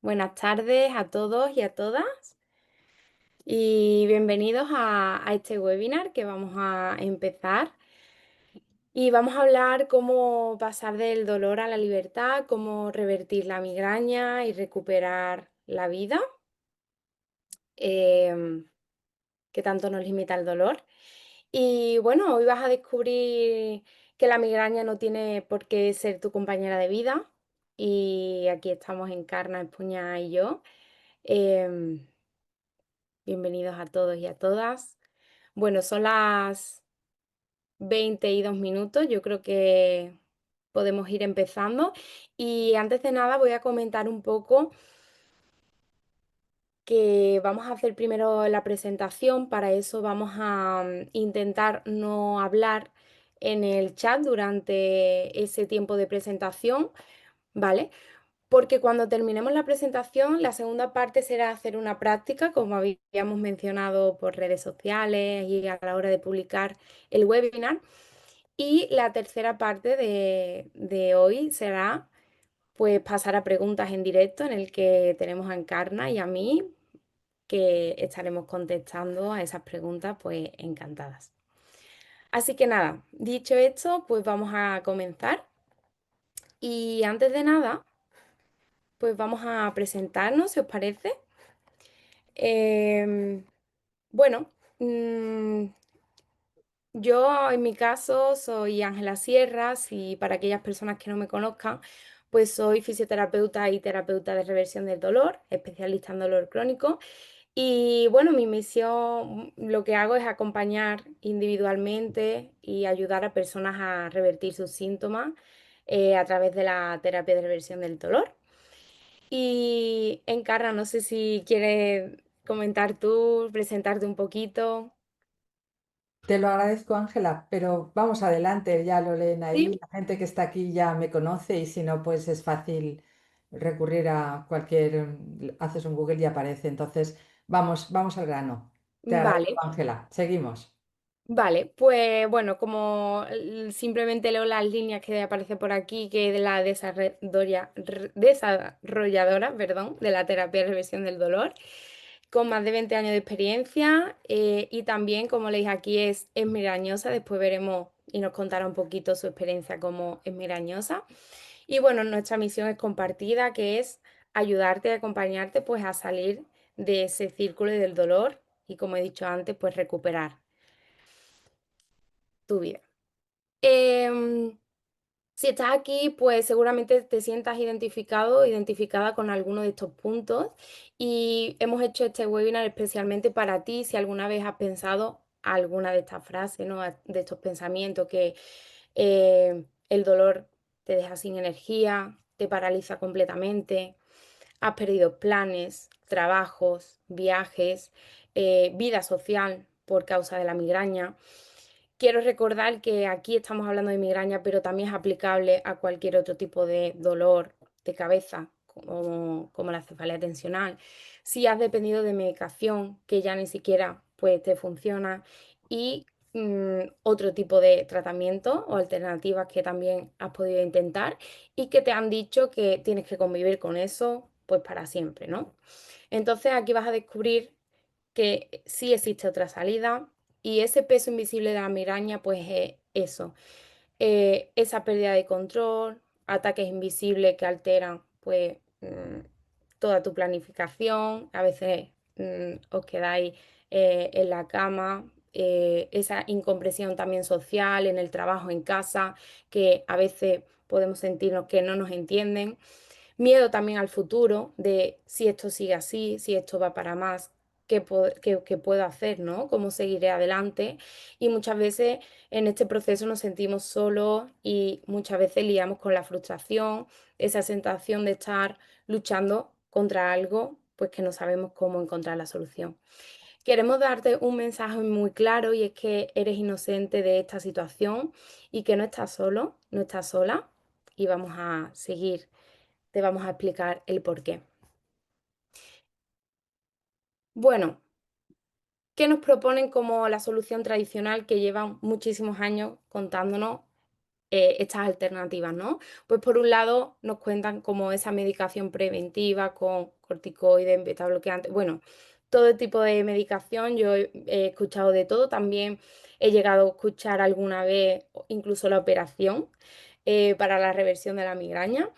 Buenas tardes a todos y a todas y bienvenidos a este webinar que vamos a empezar y vamos a hablar cómo pasar del dolor a la libertad, cómo revertir la migraña y recuperar la vida, em, que tanto nos limita el dolor. Y bueno, hoy vas a descubrir que la migraña no tiene por qué ser tu compañera de vida y aquí estamos Encarna, Espuña y yo. Em, Bienvenidos a todos y a todas. Bueno, son las 22 minutos, yo creo que podemos ir empezando. Y antes de nada voy a comentar un poco que vamos a hacer primero la presentación, para eso vamos a intentar no hablar en el chat durante ese tiempo de presentación, ¿vale? Porque cuando terminemos la presentación, la segunda parte será hacer una práctica, como habíamos mencionado por redes sociales y a la hora de publicar el webinar. Y la tercera parte de hoy será pues pasar a preguntas en directo en el que tenemos a Encarna y a mí que estaremos contestando a esas preguntas pues encantadas. Así que nada, dicho esto, pues vamos a comenzar. Y antes de nada, pues vamos a presentarnos, si os parece. Em, bueno, mm, yo en mi caso soy Ángela Sierras y para aquellas personas que no me conozcan, pues soy fisioterapeuta y terapeuta de reversión del dolor, especialista en dolor crónico. Y bueno, mi misión, lo que hago es acompañar individualmente y ayudar a personas a revertir sus síntomas a través de la terapia de reversión del dolor. Y Encarna, no sé si quieres comentar tú, presentarte un poquito. Te lo agradezco, Ángela, pero vamos adelante, ya lo leen ahí. Sí. La gente que está aquí ya me conoce y si no, pues es fácil recurrir a haces un Google y aparece. Entonces, vamos al grano. Te agradezco, Vale, Ángela. Seguimos. vale, pues bueno, como simplemente leo las líneas que aparece por aquí, que de la desarrolladora, perdón, de la terapia de reversión del dolor, con más de 20 años de experiencia y también, como le dije aquí, es migrañosa, después veremos y nos contará un poquito su experiencia como es migrañosa. Y bueno, nuestra misión es compartida, que es ayudarte, acompañarte pues a salir de ese círculo del dolor y como he dicho antes, pues recuperar tu vida. Em, si estás aquí, pues seguramente te sientas identificado o identificada con alguno de estos puntos y hemos hecho este webinar especialmente para ti si alguna vez has pensado alguna de estas frases, ¿no? De estos pensamientos que el dolor te deja sin energía, te paraliza completamente, has perdido planes, trabajos, viajes, vida social por causa de la migraña. Quiero recordar que aquí estamos hablando de migraña, pero también es aplicable a cualquier otro tipo de dolor de cabeza, como la cefalea tensional. Si has dependido de medicación que ya ni siquiera pues, te funciona y otro tipo de tratamiento o alternativas que también has podido intentar y que te han dicho que tienes que convivir con eso pues para siempre, ¿no? Entonces aquí vas a descubrir que sí existe otra salida y ese peso invisible de la migraña, pues es eso, esa pérdida de control, ataques invisibles que alteran, pues, toda tu planificación, a veces os quedáis en la cama, esa incompresión también social en el trabajo, en casa, que a veces podemos sentirnos que no nos entienden. Miedo también al futuro, de si esto sigue así, si esto va para más, qué puedo hacer, ¿no? ¿Cómo seguiré adelante? Y muchas veces en este proceso nos sentimos solos y muchas veces liamos con la frustración, esa sensación de estar luchando contra algo, pues que no sabemos cómo encontrar la solución. Queremos darte un mensaje muy claro y es que eres inocente de esta situación y que no estás solo, no estás sola y vamos a seguir, te vamos a explicar el por qué. Bueno, ¿qué nos proponen como la solución tradicional que llevan muchísimos años contándonos? estas alternativas, ¿no? Pues por un lado nos cuentan como esa medicación preventiva con corticoides, beta bloqueantes, bueno, todo tipo de medicación, yo he escuchado de todo, también he llegado a escuchar alguna vez incluso la operación para la reversión de la migraña.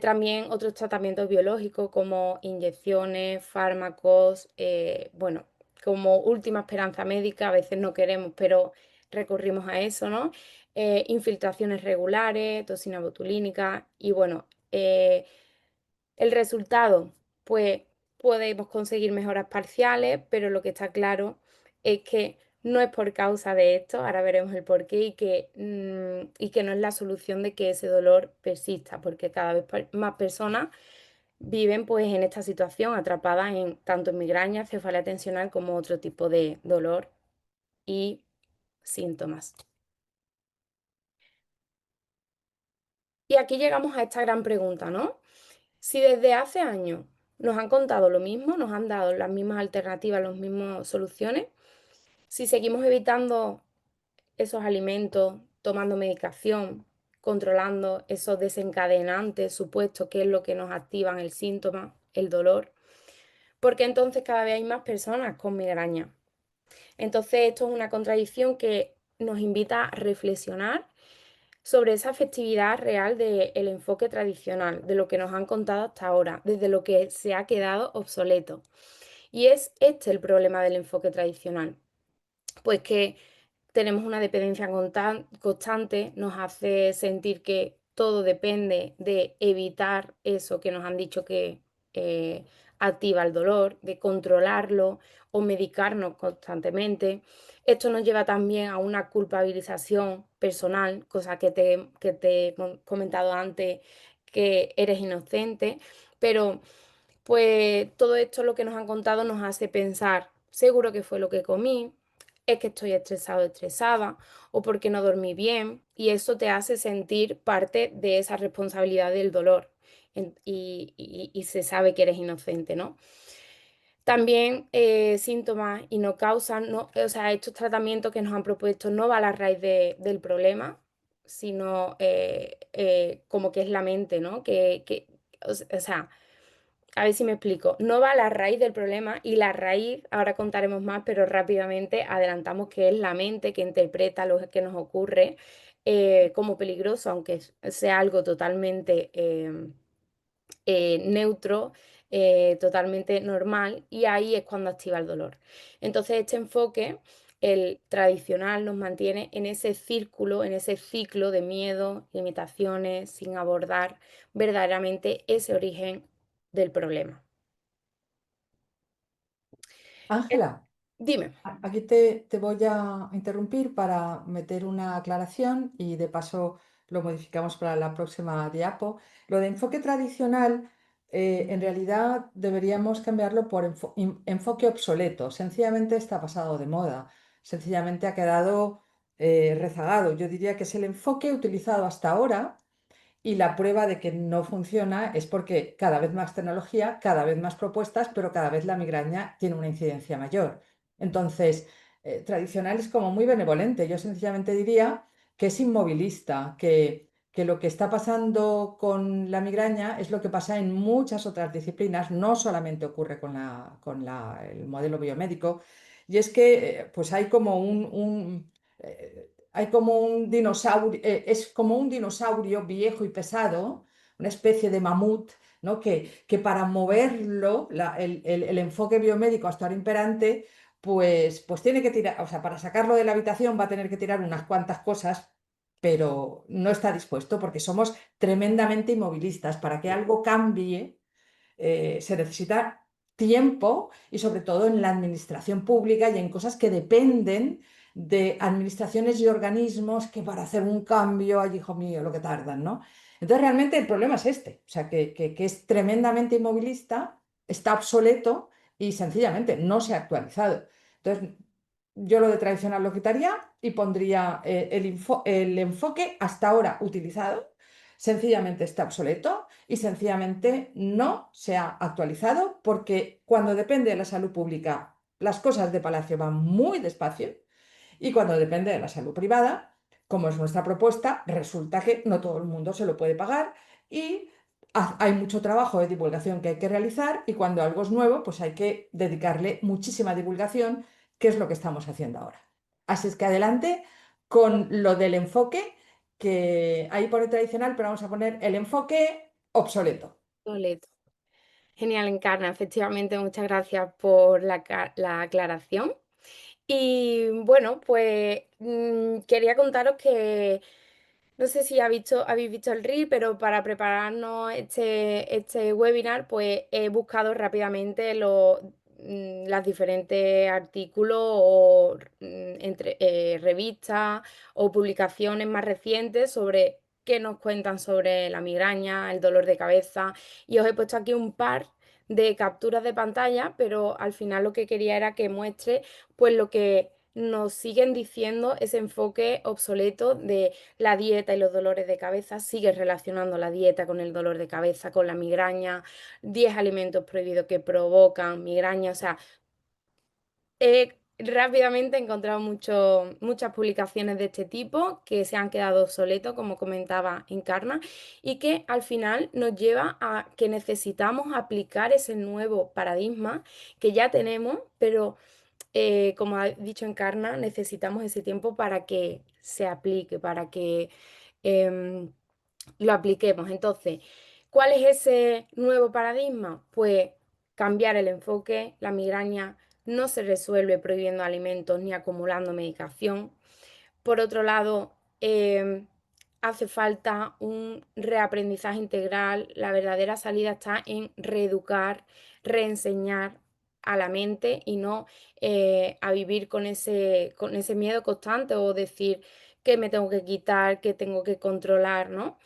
También otros tratamientos biológicos como inyecciones, fármacos, bueno, como última esperanza médica, a veces no queremos, pero recurrimos a eso, ¿no? Infiltraciones regulares, toxina botulínica y bueno, el resultado, pues podemos conseguir mejoras parciales, pero lo que está claro es que no es por causa de esto, ahora veremos el porqué y que no es la solución de que ese dolor persista, porque cada vez más personas viven pues en esta situación atrapadas en tanto en migraña, cefalea tensional como otro tipo de dolor y síntomas. Y aquí llegamos a esta gran pregunta, ¿no? Si desde hace años nos han contado lo mismo, nos han dado las mismas alternativas, las mismas soluciones, si seguimos evitando esos alimentos, tomando medicación, controlando esos desencadenantes supuestos, que es lo que nos activan el síntoma, el dolor, porque entonces cada vez hay más personas con migraña. Entonces esto es una contradicción que nos invita a reflexionar sobre esa efectividad real del enfoque tradicional, de lo que nos han contado hasta ahora, desde lo que se ha quedado obsoleto. Y es este el problema del enfoque tradicional, pues que tenemos una dependencia constante, nos hace sentir que todo depende de evitar eso que nos han dicho que eh, activa el dolor, de controlarlo o medicarnos constantemente. Esto nos lleva también a una culpabilización personal, cosa que te he comentado antes, que eres inocente, pero pues todo esto lo que nos han contado nos hace pensar, seguro que fue lo que comí, es que estoy estresado, estresada, o porque no dormí bien, y eso te hace sentir parte de esa responsabilidad del dolor, y se sabe que eres inocente, ¿no? También síntomas y no causan, no, o sea, estos tratamientos que nos han propuesto no va a la raíz del problema, sino como que es la mente, ¿no? O sea, a ver si me explico. No va a la raíz del problema y la raíz, ahora contaremos más, pero rápidamente adelantamos que es la mente que interpreta lo que nos ocurre como peligroso, aunque sea algo totalmente neutro, totalmente normal, y ahí es cuando activa el dolor. Entonces, este enfoque, el tradicional, nos mantiene en ese círculo, en ese ciclo de miedo, limitaciones, sin abordar verdaderamente ese origen del problema. Eh, Ángela, Dime. aquí te voy a interrumpir para meter una aclaración y de paso lo modificamos para la próxima diapo. Lo de enfoque tradicional, en realidad deberíamos cambiarlo por enfoque obsoleto. Sencillamente está pasado de moda, sencillamente ha quedado rezagado. Yo diría que es el enfoque utilizado hasta ahora y la prueba de que no funciona es porque cada vez más tecnología, cada vez más propuestas, pero cada vez la migraña tiene una incidencia mayor. Entonces, tradicional es como muy benevolente. Yo sencillamente diría que es inmovilista, que lo que está pasando con la migraña es lo que pasa en muchas otras disciplinas, no solamente ocurre el modelo biomédico, y es que pues hay como hay como un dinosaurio, es como un dinosaurio viejo y pesado, una especie de mamut, ¿no? Que para moverlo, el enfoque biomédico hasta ahora imperante, pues tiene que tirar, o sea, para sacarlo de la habitación va a tener que tirar unas cuantas cosas, pero no está dispuesto porque somos tremendamente inmovilistas. Para que algo cambie, se necesita tiempo y sobre todo en la administración pública y en cosas que dependen de administraciones y organismos que para hacer un cambio, ay, hijo mío, lo que tardan, ¿no? Entonces realmente el problema es este, o sea, que es tremendamente inmovilista, está obsoleto y sencillamente no se ha actualizado. Entonces yo lo de tradicional lo quitaría y pondría el enfoque hasta ahora utilizado, sencillamente está obsoleto y sencillamente no se ha actualizado porque cuando depende de la salud pública las cosas de Palacio van muy despacio y cuando depende de la salud privada como es nuestra propuesta, resulta que no todo el mundo se lo puede pagar y hay mucho trabajo de divulgación que hay que realizar y cuando algo es nuevo, pues hay que dedicarle muchísima divulgación, que es lo que estamos haciendo ahora. Así es que adelante con lo del enfoque, que ahí pone tradicional, pero vamos a poner el enfoque obsoleto. Boleto. Genial, Encarna. Efectivamente, muchas gracias por la aclaración. Y bueno, pues quería contaros que no sé si habéis visto el reel, pero para prepararnos este webinar, pues he buscado rápidamente las diferentes artículos o entre revistas o publicaciones más recientes sobre qué nos cuentan sobre la migraña, el dolor de cabeza, y os he puesto aquí un par de capturas de pantalla, pero al final lo que quería era que muestre pues lo que nos siguen diciendo ese enfoque obsoleto de la dieta y los dolores de cabeza, sigue relacionando la dieta con el dolor de cabeza, con la migraña, 10 alimentos prohibidos que provocan migraña, o sea, rápidamente he encontrado muchas publicaciones de este tipo que se han quedado obsoletos, como comentaba Encarna, y que al final nos lleva a que necesitamos aplicar ese nuevo paradigma que ya tenemos, pero como ha dicho Encarna, necesitamos ese tiempo para que se aplique, para que em, lo apliquemos. Entonces, ¿cuál es ese nuevo paradigma? Pues cambiar el enfoque. La migraña no se resuelve prohibiendo alimentos ni acumulando medicación. Por otro lado, hace falta un reaprendizaje integral. La verdadera salida está en reeducar, reenseñar a la mente y no a vivir con ese miedo constante o decir que me tengo que quitar, que tengo que controlar, ¿no?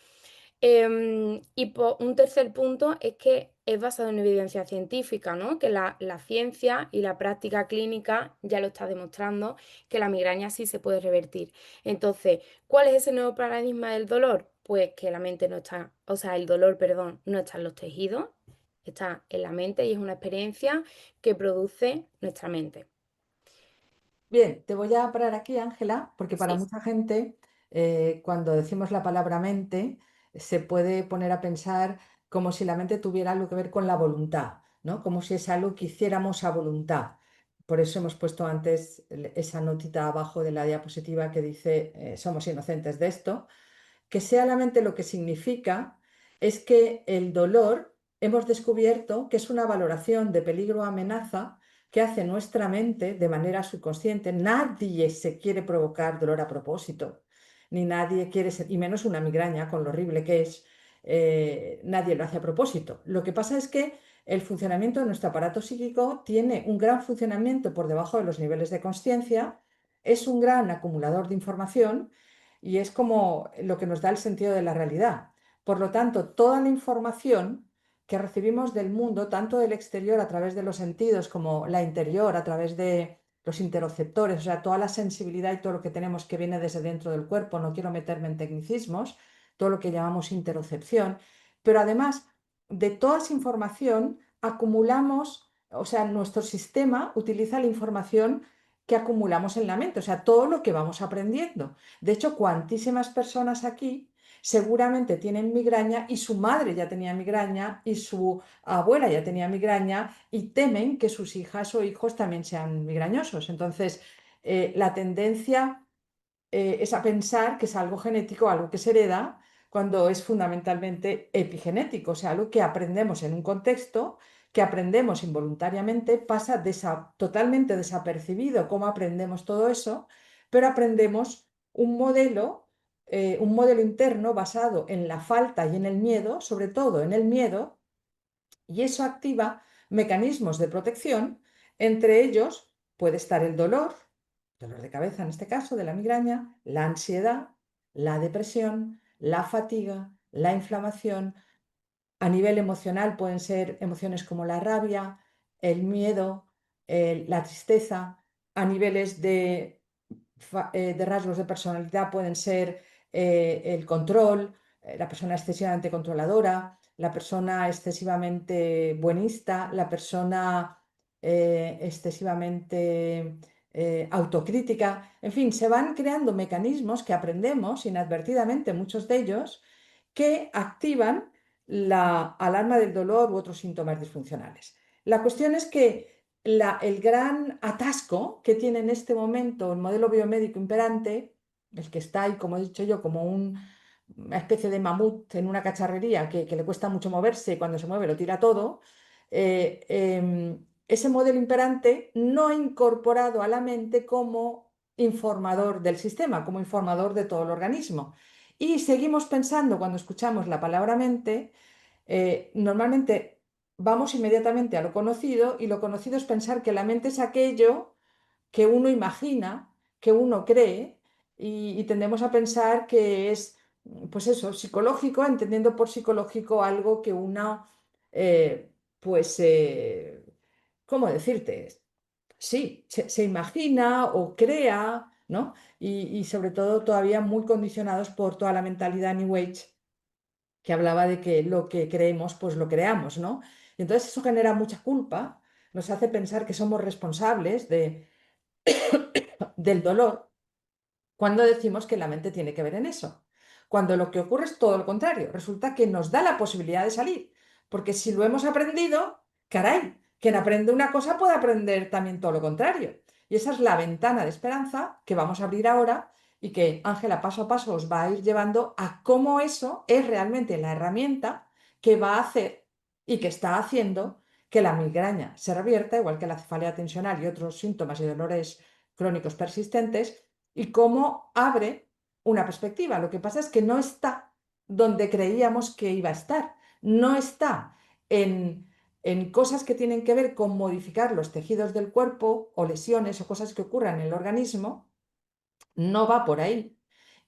Un tercer punto es que es basado en evidencia científica, ¿no? Que la ciencia y la práctica clínica ya lo está demostrando que la migraña sí se puede revertir. Entonces, ¿cuál es ese nuevo paradigma del dolor? Pues que la mente no está, o sea, el dolor, perdón, no está en los tejidos, está en la mente y es una experiencia que produce nuestra mente. Bien, te voy a parar aquí, Ángela, porque para Sí, mucha gente, cuando decimos la palabra mente, se puede poner a pensar como si la mente tuviera algo que ver con la voluntad, ¿no? Como si es algo que hiciéramos a voluntad. Por eso hemos puesto antes esa notita abajo de la diapositiva que dice, somos inocentes de esto. Que sea la mente lo que significa es que el dolor hemos descubierto que es una valoración de peligro o amenaza que hace nuestra mente de manera subconsciente. Nadie se quiere provocar dolor a propósito, ni nadie quiere ser, y menos una migraña con lo horrible que es, nadie lo hace a propósito. Lo que pasa es que el funcionamiento de nuestro aparato psíquico tiene un gran funcionamiento por debajo de los niveles de conciencia, es un gran acumulador de información y es como lo que nos da el sentido de la realidad. Por lo tanto, toda la información que recibimos del mundo, tanto del exterior a través de los sentidos como la interior a través de los interoceptores, o sea, toda la sensibilidad y todo lo que tenemos que viene desde dentro del cuerpo, no quiero meterme en tecnicismos, todo lo que llamamos interocepción, pero además de toda esa información acumulamos, o sea, nuestro sistema utiliza la información que acumulamos en la mente, o sea, todo lo que vamos aprendiendo. De hecho, cuantísimas personas aquí seguramente tienen migraña y su madre ya tenía migraña y su abuela ya tenía migraña y temen que sus hijas o hijos también sean migrañosos. Entonces, la tendencia es a pensar que es algo genético, algo que se hereda, cuando es fundamentalmente epigenético, o sea, algo que aprendemos en un contexto, que aprendemos involuntariamente, pasa totalmente desapercibido cómo aprendemos todo eso, pero aprendemos un modelo interno basado en la falta y en el miedo, sobre todo en el miedo, y eso activa mecanismos de protección, entre ellos puede estar el dolor de cabeza en este caso, de la migraña, la ansiedad, la depresión, la fatiga, la inflamación. A nivel emocional pueden ser emociones como la rabia, el miedo, la tristeza. A niveles de rasgos de personalidad pueden ser el control, la persona excesivamente controladora, la persona excesivamente buenista, la persona excesivamente autocrítica, en fin, se van creando mecanismos que aprendemos inadvertidamente, muchos de ellos, que activan la alarma del dolor u otros síntomas disfuncionales. La cuestión es que el gran atasco que tiene en este momento el modelo biomédico imperante, el que está ahí, como he dicho yo, como una especie de mamut en una cacharrería que le cuesta mucho moverse y cuando se mueve lo tira todo, ese modelo imperante no ha incorporado a la mente como informador del sistema, como informador de todo el organismo. Y seguimos pensando cuando escuchamos la palabra mente, normalmente vamos inmediatamente a lo conocido y lo conocido es pensar que la mente es aquello que uno imagina, que uno cree y tendemos a pensar que es, pues eso, psicológico, entendiendo por psicológico algo que uno, eh, pues, ¿cómo decirte? Sí, se imagina o crea, ¿no? Y sobre todo todavía muy condicionados por toda la mentalidad New Age que hablaba de que lo que creemos, pues lo creamos, ¿no? Y entonces eso genera mucha culpa, nos hace pensar que somos responsables del dolor cuando decimos que la mente tiene que ver en eso. Cuando lo que ocurre es todo lo contrario, resulta que nos da la posibilidad de salir, porque si lo hemos aprendido, caray, quien aprende una cosa puede aprender también todo lo contrario. Y esa es la ventana de esperanza que vamos a abrir ahora y que Ángela paso a paso os va a ir llevando a cómo eso es realmente la herramienta que va a hacer y que está haciendo que la migraña se revierta, igual que la cefalea tensional y otros síntomas y dolores crónicos persistentes, y cómo abre una perspectiva. Lo que pasa es que no está donde creíamos que iba a estar. No está en cosas que tienen que ver con modificar los tejidos del cuerpo o lesiones o cosas que ocurran en el organismo. No va por ahí.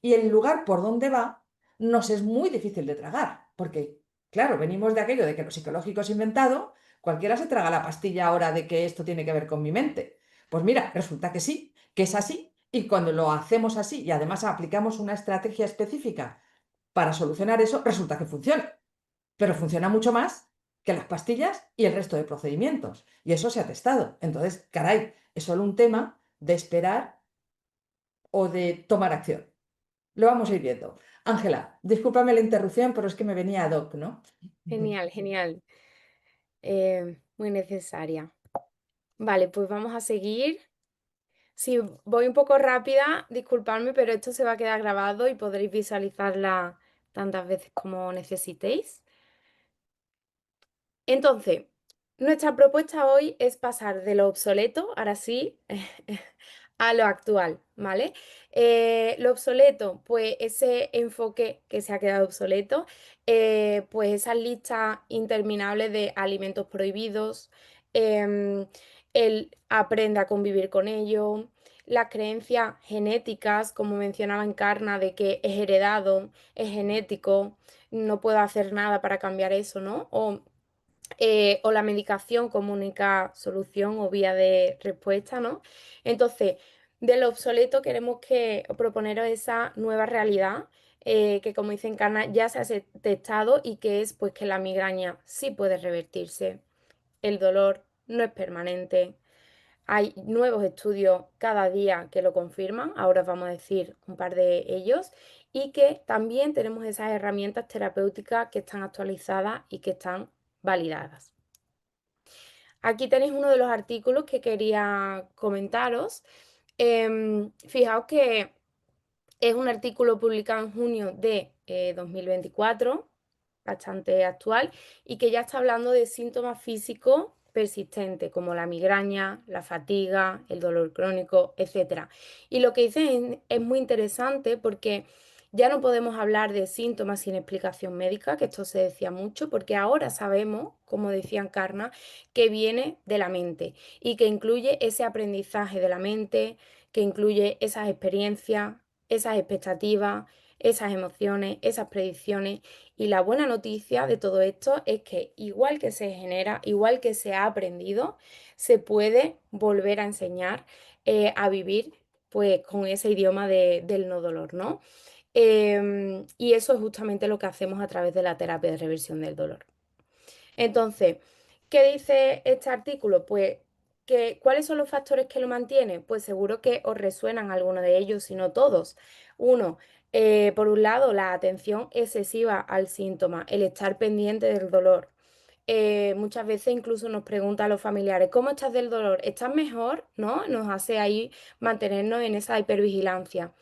Y el lugar por donde va nos es muy difícil de tragar, porque, claro, venimos de aquello de que lo psicológico es inventado, cualquiera se traga la pastilla ahora de que esto tiene que ver con mi mente. Pues mira, resulta que sí, que es así, y cuando lo hacemos así y además aplicamos una estrategia específica para solucionar eso, resulta que funciona, pero funciona mucho más que las pastillas y el resto de procedimientos. Y eso se ha testado. Entonces, caray, es solo un tema de esperar o de tomar acción. Lo vamos a ir viendo. Ángela, discúlpame la interrupción, pero es que me venía ad hoc, ¿no? Genial, genial. Muy necesaria. Vale, pues vamos a seguir. Si voy un poco rápida, disculpadme, pero esto se va a quedar grabado y podréis visualizarla tantas veces como necesitéis. Entonces, nuestra propuesta hoy es pasar de lo obsoleto, ahora sí, a lo actual, ¿vale? Lo obsoleto, pues ese enfoque que se ha quedado obsoleto, pues esas listas interminables de alimentos prohibidos, el aprende a convivir con ellos, las creencias genéticas, como mencionaba Encarna, de que es heredado, es genético, no puedo hacer nada para cambiar eso, ¿no? O la medicación como única solución o vía de respuesta, ¿no? Entonces, de lo obsoleto queremos proponeros esa nueva realidad que, como dice Encarna, ya se ha testado y que es pues que la migraña sí puede revertirse, el dolor no es permanente. Hay nuevos estudios cada día que lo confirman, ahora os vamos a decir un par de ellos, y que también tenemos esas herramientas terapéuticas que están actualizadas y que están validadas. Aquí tenéis uno de los artículos que quería comentaros. Fijaos que es un artículo publicado en junio de 2024, bastante actual, y que ya está hablando de síntomas físicos persistentes, como la migraña, la fatiga, el dolor crónico, etcétera. Y lo que dicen es muy interesante porque ya no podemos hablar de síntomas sin explicación médica, que esto se decía mucho, porque ahora sabemos, como decía Encarna, que viene de la mente y que incluye ese aprendizaje de la mente, que incluye esas experiencias, esas expectativas, esas emociones, esas predicciones. Y la buena noticia de todo esto es que igual que se genera, igual que se ha aprendido, se puede volver a enseñar a vivir pues con ese idioma del no dolor, ¿no? Y eso es justamente lo que hacemos a través de la terapia de reversión del dolor. Entonces, ¿qué dice este artículo? Pues ¿Cuáles son los factores que lo mantienen? Pues seguro que os resuenan algunos de ellos, si no todos. Uno, por un lado, la atención excesiva al síntoma, el estar pendiente del dolor. Muchas veces incluso nos preguntan a los familiares, ¿cómo estás del dolor? ¿Estás mejor? ¿No? Nos hace ahí mantenernos en esa hipervigilancia.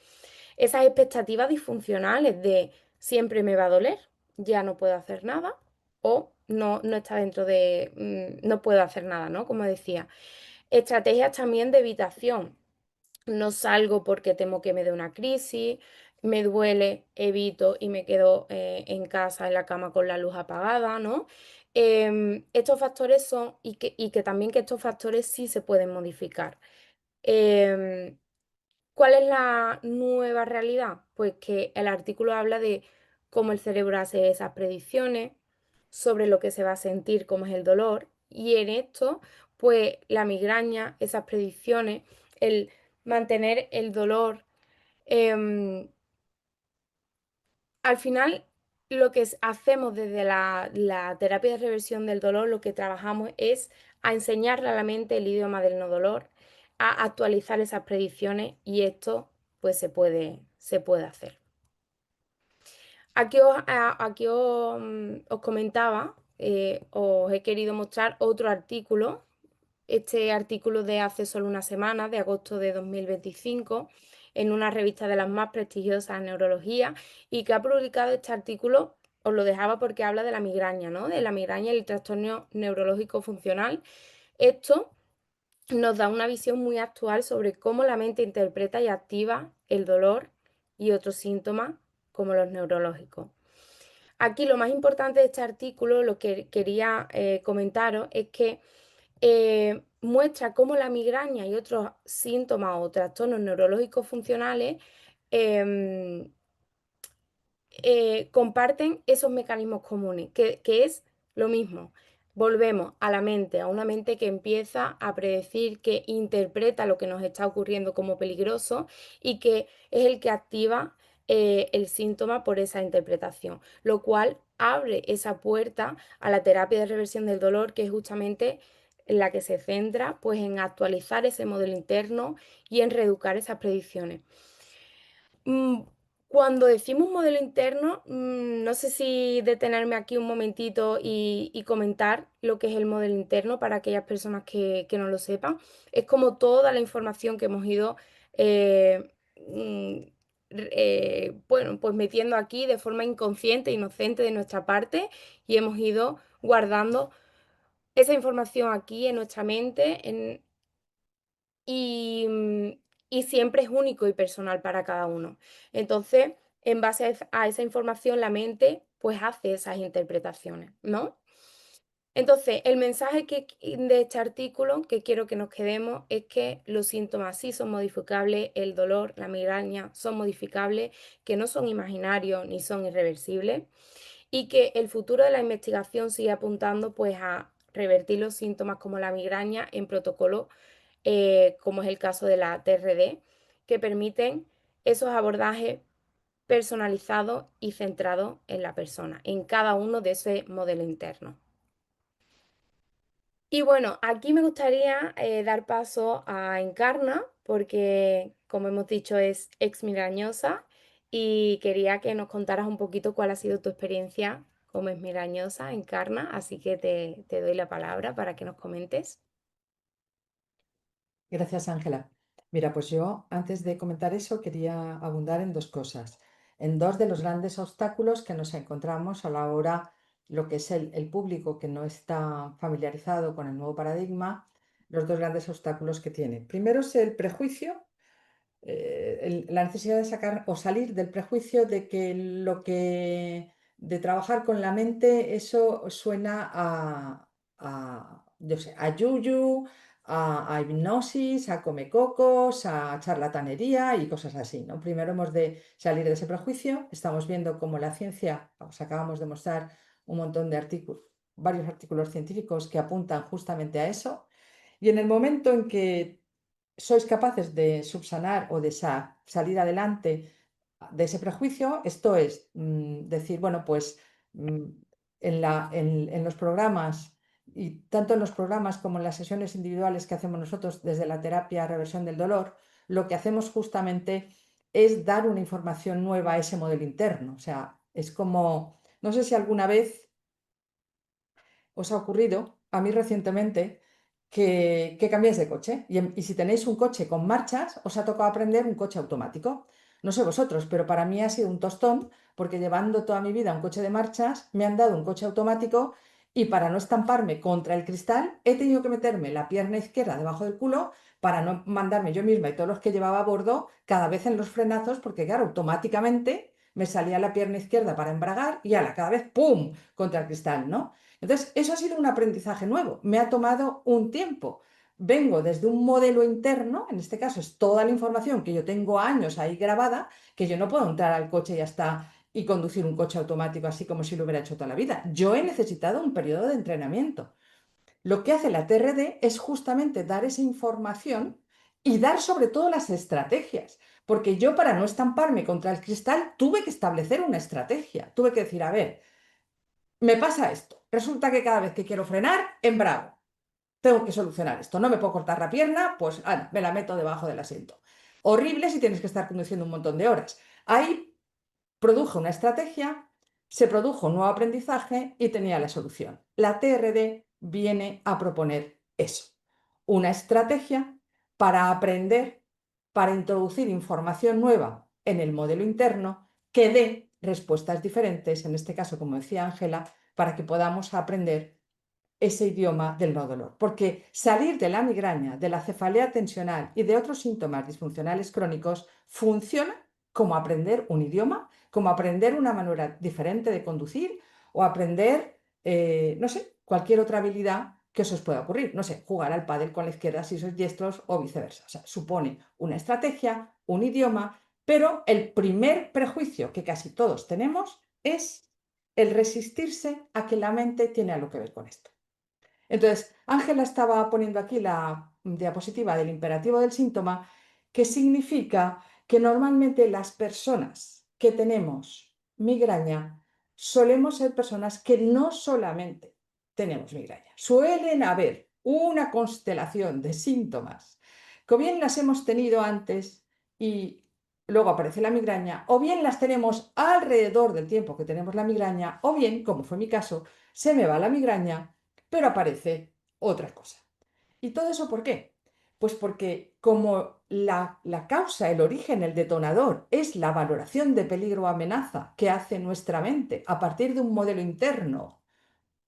Esas expectativas disfuncionales de siempre me va a doler, ya no puedo hacer nada, o no, no está dentro de, no puedo hacer nada, ¿no? Como decía. Estrategias también de evitación. No salgo porque temo que me dé una crisis, me duele, evito y me quedo en casa, en la cama con la luz apagada, ¿no? Estos factores son, y que también que estos factores sí se pueden modificar. Em, ¿Cuál es la nueva realidad? Pues que el artículo habla de cómo el cerebro hace esas predicciones, sobre lo que se va a sentir, cómo es el dolor, y en esto, pues la migraña, esas predicciones, el mantener el dolor, em, al final lo que hacemos desde la terapia de reversión del dolor, lo que trabajamos es a enseñarle a la mente el idioma del no dolor, a actualizar esas predicciones y esto pues se puede hacer. Aquí os comentaba, os he querido mostrar otro artículo, este artículo de hace solo una semana, de agosto de 2025, en una revista de las más prestigiosas en neurología, y que ha publicado este artículo, os lo dejaba porque habla de la migraña, ¿no? De la migraña y el trastorno neurológico funcional. Esto nos da una visión muy actual sobre cómo la mente interpreta y activa el dolor y otros síntomas como los neurológicos. Aquí lo más importante de este artículo, lo que quería comentaros, es que muestra cómo la migraña y otros síntomas o trastornos neurológicos funcionales em, comparten esos mecanismos comunes, que es lo mismo. Volvemos a la mente, a una mente que empieza a predecir, que interpreta lo que nos está ocurriendo como peligroso y que es el que activa el síntoma por esa interpretación, lo cual abre esa puerta a la terapia de reversión del dolor, que es justamente la que se centra pues, en actualizar ese modelo interno y en reeducar esas predicciones. Mm, Cuando decimos modelo interno, no sé si detenerme aquí un momentito y comentar lo que es el modelo interno para aquellas personas que no lo sepan. Es como toda la información que hemos ido, eh, mm, bueno, pues metiendo aquí de forma inconsciente, inocente de nuestra parte y hemos ido guardando esa información aquí en nuestra mente, y siempre es único y personal para cada uno. Entonces, en base a esa información, la mente pues hace esas interpretaciones, ¿no? Entonces, el mensaje de este artículo que quiero que nos quedemos es que los síntomas sí son modificables, el dolor, la migraña son modificables, que no son imaginarios ni son irreversibles y que el futuro de la investigación sigue apuntando pues a revertir los síntomas como la migraña en protocolos como es el caso de la TRD, que permiten esos abordajes personalizados y centrados en la persona, en cada uno de ese modelo interno. Y bueno, aquí me gustaría dar paso a Encarna, porque como hemos dicho es ex migrañosa y quería que nos contaras un poquito cuál ha sido tu experiencia como ex migrañosa, Encarna, así que te doy la palabra para que nos comentes. Gracias, Ángela. Mira, pues yo antes de comentar eso quería abundar en dos cosas, en dos de los grandes obstáculos que nos encontramos a la hora, lo que es el público que no está familiarizado con el nuevo paradigma, los dos grandes obstáculos que tiene. Primero es el prejuicio, la necesidad de sacar o salir del prejuicio de que de trabajar con la mente, eso suena yo sé, a yuyu, a hipnosis, a comecocos, a charlatanería y cosas así, ¿no? Primero hemos de salir de ese prejuicio. Estamos viendo cómo la ciencia, os acabamos de mostrar un montón de artículos, varios artículos científicos que apuntan justamente a eso. Y en el momento en que sois capaces de subsanar o de salir adelante de ese prejuicio, esto es decir, bueno, pues mm, en los programas y tanto en los programas como en las sesiones individuales que hacemos nosotros desde la terapia reversión del dolor, lo que hacemos justamente es dar una información nueva a ese modelo interno. O sea, es como, no sé si alguna vez os ha ocurrido, a mí recientemente, que cambiéis de coche. Y si tenéis un coche con marchas, os ha tocado aprender un coche automático. No sé vosotros, pero para mí ha sido un tostón, porque llevando toda mi vida un coche de marchas, me han dado un coche automático y para no estamparme contra el cristal, he tenido que meterme la pierna izquierda debajo del culo para no mandarme yo misma y todos los que llevaba a bordo cada vez en los frenazos, porque claro, automáticamente me salía la pierna izquierda para embragar y ala, cada vez ¡pum! Contra el cristal, ¿no? Entonces, eso ha sido un aprendizaje nuevo. Me ha tomado un tiempo. Vengo desde un modelo interno, en este caso es toda la información que yo tengo años ahí grabada, que yo no puedo entrar al coche y ya está y conducir un coche automático así como si lo hubiera hecho toda la vida. Yo he necesitado un periodo de entrenamiento. Lo que hace la TRD es justamente dar esa información y dar sobre todo las estrategias. Porque yo para no estamparme contra el cristal tuve que establecer una estrategia. Tuve que decir, a ver, me pasa esto. Resulta que cada vez que quiero frenar, embrago. Tengo que solucionar esto. No me puedo cortar la pierna, pues me la meto debajo del asiento. Horrible si tienes que estar conduciendo un montón de horas. Ahí produjo una estrategia, se produjo un nuevo aprendizaje y tenía la solución. La TRD viene a proponer eso. Una estrategia para aprender, para introducir información nueva en el modelo interno que dé respuestas diferentes, en este caso, como decía Ángela, para que podamos aprender ese idioma del no dolor. Porque salir de la migraña, de la cefalea tensional y de otros síntomas disfuncionales crónicos funciona como aprender un idioma, como aprender una manera diferente de conducir o aprender, no sé, cualquier otra habilidad que se os pueda ocurrir. No sé, jugar al pádel con la izquierda si sois diestros o viceversa. O sea, supone una estrategia, un idioma, pero el primer prejuicio que casi todos tenemos es el resistirse a que la mente tiene algo que ver con esto. Entonces, Ángela estaba poniendo aquí la diapositiva del imperativo del síntoma, que significa que normalmente las personas que tenemos migraña solemos ser personas que no solamente tenemos migraña, suelen haber una constelación de síntomas que o bien las hemos tenido antes y luego aparece la migraña, o bien las tenemos alrededor del tiempo que tenemos la migraña, o bien, como fue mi caso, se me va la migraña pero aparece otra cosa. ¿Y todo eso por qué? Pues porque como la causa, el origen, el detonador es la valoración de peligro o amenaza que hace nuestra mente a partir de un modelo interno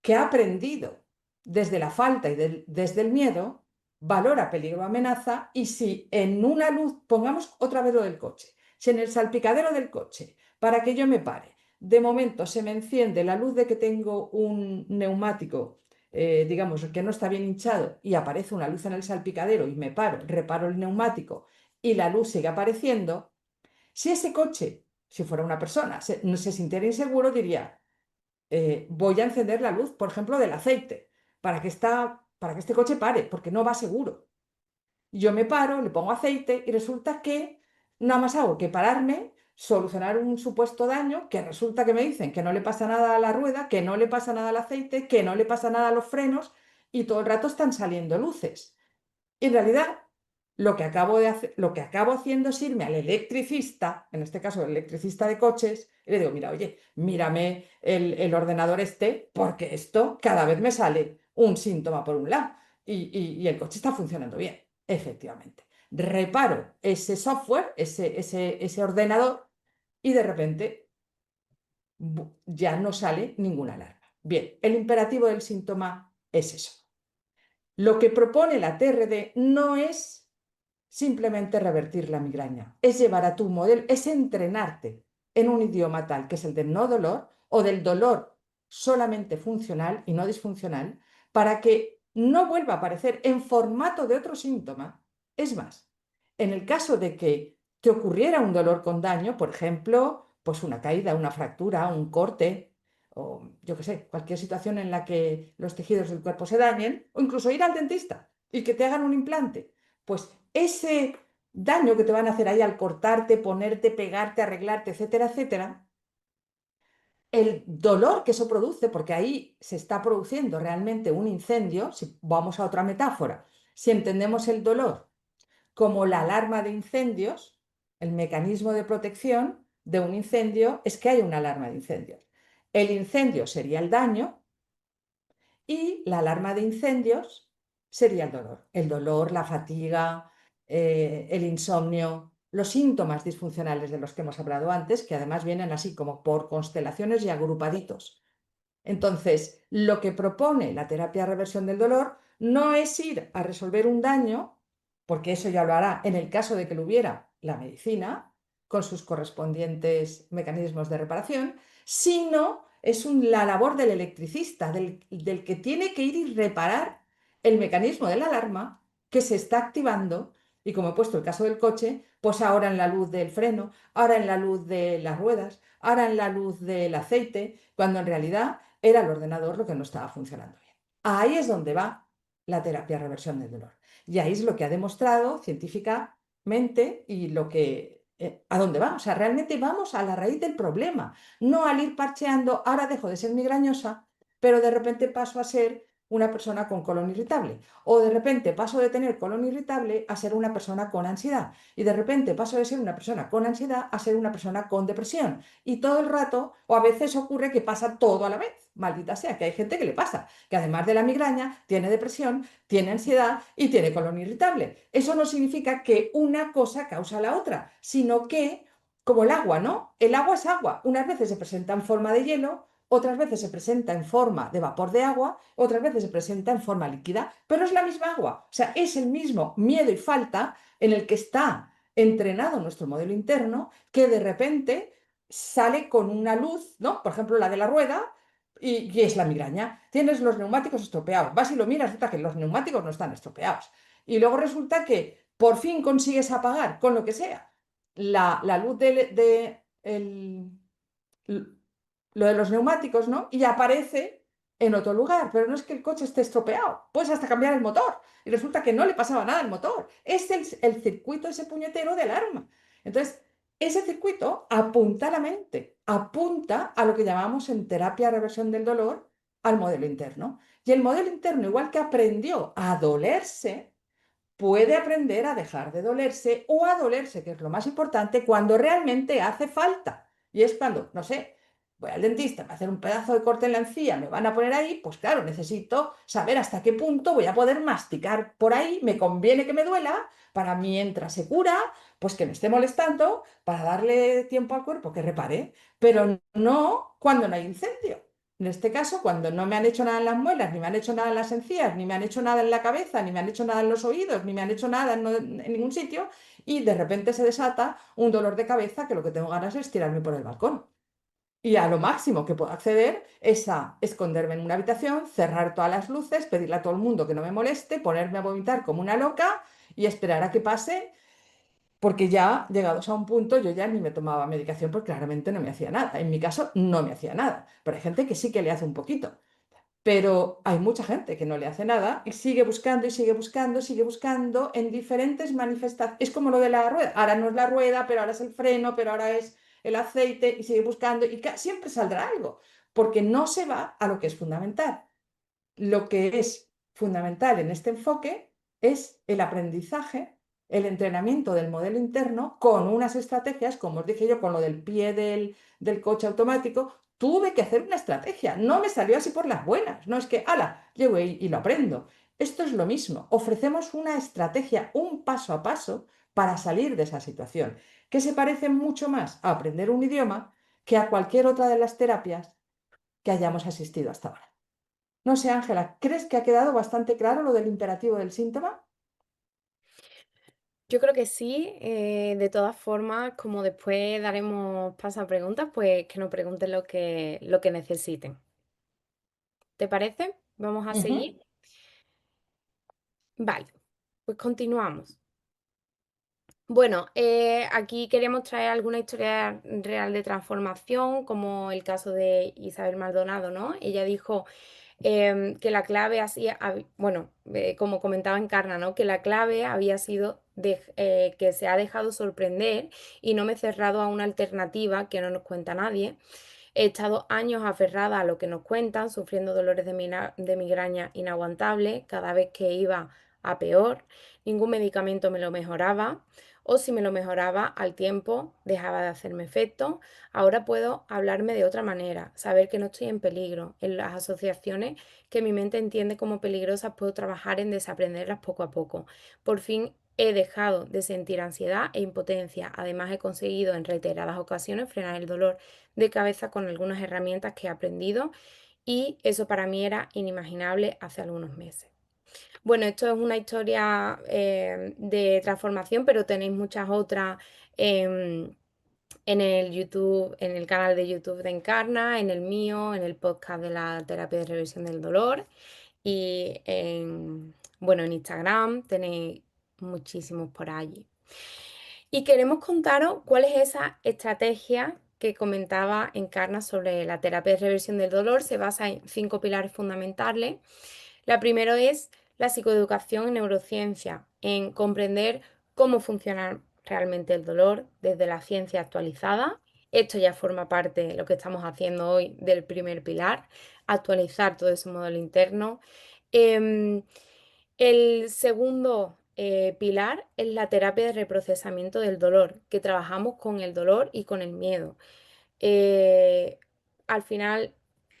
que ha aprendido desde la falta y desde el miedo, valora peligro o amenaza y si en una luz, pongamos otra vez lo del coche, si en el salpicadero del coche, para que yo me pare, de momento se me enciende la luz de que tengo un neumático, digamos, que no está bien hinchado y aparece una luz en el salpicadero y me paro, reparo el neumático y la luz sigue apareciendo, si ese coche, si fuera una persona, se sintiera inseguro, diría, voy a encender la luz, por ejemplo, del aceite, para que este coche pare, porque no va seguro. Yo me paro, le pongo aceite y resulta que nada más hago que pararme, solucionar un supuesto daño, que resulta que me dicen que no le pasa nada a la rueda, que no le pasa nada al aceite, que no le pasa nada a los frenos y todo el rato están saliendo luces. Y en realidad, lo que acabo haciendo es irme al electricista, en este caso el electricista de coches, y le digo, mira, oye, mírame el ordenador este, porque esto cada vez me sale un síntoma por un lado y el coche está funcionando bien, efectivamente. Reparo ese software, ese ordenador, y de repente ya no sale ninguna alarma. Bien, el imperativo del síntoma es eso. Lo que propone la TRD no es simplemente revertir la migraña, es llevar a tu modelo, es entrenarte en un idioma tal que es el del no dolor o del dolor solamente funcional y no disfuncional, para que no vuelva a aparecer en formato de otro síntoma. Es más, en el caso de que te ocurriera un dolor con daño, por ejemplo, pues una caída, una fractura, un corte, o yo qué sé, cualquier situación en la que los tejidos del cuerpo se dañen, o incluso ir al dentista y que te hagan un implante, pues ese daño que te van a hacer ahí al cortarte, ponerte, pegarte, arreglarte, etcétera, etcétera, el dolor que eso produce, porque ahí se está produciendo realmente un incendio, si vamos a otra metáfora, si entendemos el dolor como la alarma de incendios, el mecanismo de protección de un incendio es que hay una alarma de incendios. El incendio sería el daño y la alarma de incendios sería el dolor. El dolor, la fatiga, el insomnio, los síntomas disfuncionales de los que hemos hablado antes, que además vienen así como por constelaciones y agrupaditos. Entonces, lo que propone la terapia de reversión del dolor no es ir a resolver un daño, porque eso ya lo hará en el caso de que lo hubiera la medicina, con sus correspondientes mecanismos de reparación, sino es la labor del electricista, del que tiene que ir y reparar el mecanismo de la alarma que se está activando. Y como he puesto el caso del coche, pues ahora en la luz del freno, ahora en la luz de las ruedas, ahora en la luz del aceite, cuando en realidad era el ordenador lo que no estaba funcionando bien. Ahí es donde va la terapia de reversión del dolor. Y ahí es lo que ha demostrado científicamente y lo que a dónde vamos. O sea, realmente vamos a la raíz del problema, no al ir parcheando, ahora dejo de ser migrañosa, pero de repente paso a ser una persona con colon irritable. O de repente paso de tener colon irritable a ser una persona con ansiedad. Y de repente paso de ser una persona con ansiedad a ser una persona con depresión. Y todo el rato, o a veces ocurre que pasa todo a la vez. Maldita sea, que hay gente que le pasa, que además de la migraña tiene depresión, tiene ansiedad y tiene colon irritable. Eso no significa que una cosa causa la otra, sino que, como el agua, ¿no? El agua es agua. Unas veces se presenta en forma de hielo, otras veces se presenta en forma de vapor de agua, otras veces se presenta en forma líquida, pero es la misma agua. O sea, es el mismo miedo y falta en el que está entrenado nuestro modelo interno, que de repente sale con una luz, ¿no? Por ejemplo, la de la rueda, y es la migraña. Tienes los neumáticos estropeados. Vas y lo miras, resulta que los neumáticos no están estropeados. Y luego resulta que por fin consigues apagar con lo que sea la luz lo de los neumáticos, ¿no? Y aparece en otro lugar, pero no es que el coche esté estropeado, puedes hasta cambiar el motor y resulta que no le pasaba nada al motor. Es el circuito ese puñetero de alarma. Entonces, ese circuito apunta a la mente, apunta a lo que llamamos en terapia de reversión del dolor al modelo interno. Y el modelo interno, igual que aprendió a dolerse, puede aprender a dejar de dolerse o a dolerse, que es lo más importante, cuando realmente hace falta. Y es cuando, no sé, voy al dentista, me hacer un pedazo de corte en la encía, me van a poner ahí, pues claro, necesito saber hasta qué punto voy a poder masticar por ahí, me conviene que me duela, para mientras se cura, pues que me esté molestando, para darle tiempo al cuerpo que repare, pero no cuando no hay incendio. En este caso, cuando no me han hecho nada en las muelas, ni me han hecho nada en las encías, ni me han hecho nada en la cabeza, ni me han hecho nada en los oídos, ni me han hecho nada en ningún sitio, y de repente se desata un dolor de cabeza que lo que tengo ganas es tirarme por el balcón. Y a lo máximo que puedo acceder es a esconderme en una habitación, cerrar todas las luces, pedirle a todo el mundo que no me moleste, ponerme a vomitar como una loca y esperar a que pase, porque ya llegados a un punto yo ya ni me tomaba medicación porque claramente no me hacía nada. En mi caso no me hacía nada, pero hay gente que sí que le hace un poquito. Pero hay mucha gente que no le hace nada y sigue buscando y sigue buscando, sigue buscando en diferentes manifestaciones. Es como lo de la rueda. Ahora no es la rueda, pero ahora es el freno, pero ahora es el aceite y sigue buscando y siempre saldrá algo, porque no se va a lo que es fundamental. Lo que es fundamental en este enfoque es el aprendizaje, el entrenamiento del modelo interno con unas estrategias, como os dije yo, con lo del pie del coche automático. Tuve que hacer una estrategia, no me salió así por las buenas, no es que, ala, llego y lo aprendo. Esto es lo mismo, ofrecemos una estrategia, un paso a paso para salir de esa situación, que se parece mucho más a aprender un idioma que a cualquier otra de las terapias que hayamos asistido hasta ahora. No sé, Ángela, ¿crees que ha quedado bastante claro lo del imperativo del síntoma? Yo creo que sí, de todas formas, como después daremos paso a preguntas, pues que nos pregunten lo que necesiten. ¿Te parece? Vamos a Ujú, seguir. Vale, pues continuamos. Bueno, aquí queremos traer alguna historia real de transformación, como el caso de Isabel Maldonado, ¿no? Ella dijo que la clave así, bueno, como comentaba Encarna, ¿no? Que la clave había sido que se ha dejado sorprender y no me he cerrado a una alternativa que no nos cuenta nadie. He estado años aferrada a lo que nos cuentan, sufriendo dolores de migraña inaguantables cada vez que iba a peor. Ningún medicamento me lo mejoraba, o si me lo mejoraba al tiempo dejaba de hacerme efecto. Ahora puedo hablarme de otra manera, saber que no estoy en peligro. En las asociaciones que mi mente entiende como peligrosas puedo trabajar en desaprenderlas poco a poco. Por fin he dejado de sentir ansiedad e impotencia. Además he conseguido en reiteradas ocasiones frenar el dolor de cabeza con algunas herramientas que he aprendido y eso para mí era inimaginable hace algunos meses. Bueno, esto es una historia de transformación, pero tenéis muchas otras en el YouTube, en el canal de YouTube de Encarna, en el mío, en el podcast de la terapia de reversión del dolor y bueno, en Instagram tenéis muchísimos por allí. Y queremos contaros cuál es esa estrategia que comentaba Encarna sobre la terapia de reversión del dolor. Se basa en 5 pilares fundamentales. La primera es la psicoeducación en neurociencia, en comprender cómo funciona realmente el dolor desde la ciencia actualizada. Esto ya forma parte de lo que estamos haciendo hoy del primer pilar, actualizar todo ese modelo interno. Em, el segundo pilar es la terapia de reprocesamiento del dolor, que trabajamos con el dolor y con el miedo. Eh, Al final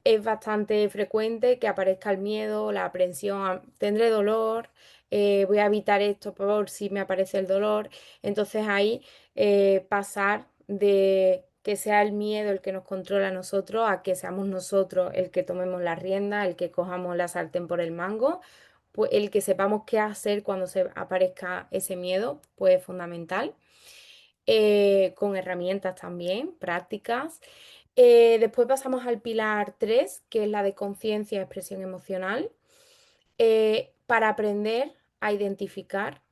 es bastante frecuente que aparezca el miedo, la aprensión, tendré dolor, voy a evitar esto por si me aparece el dolor. Entonces ahí pasar de que sea el miedo el que nos controla a nosotros a que seamos nosotros el que tomemos la rienda, el que cojamos la sartén por el mango, pues el que sepamos qué hacer cuando se aparezca ese miedo, pues es fundamental. Con herramientas también, prácticas. Después pasamos al pilar 3 que es la de conciencia y expresión emocional, para aprender a identificar,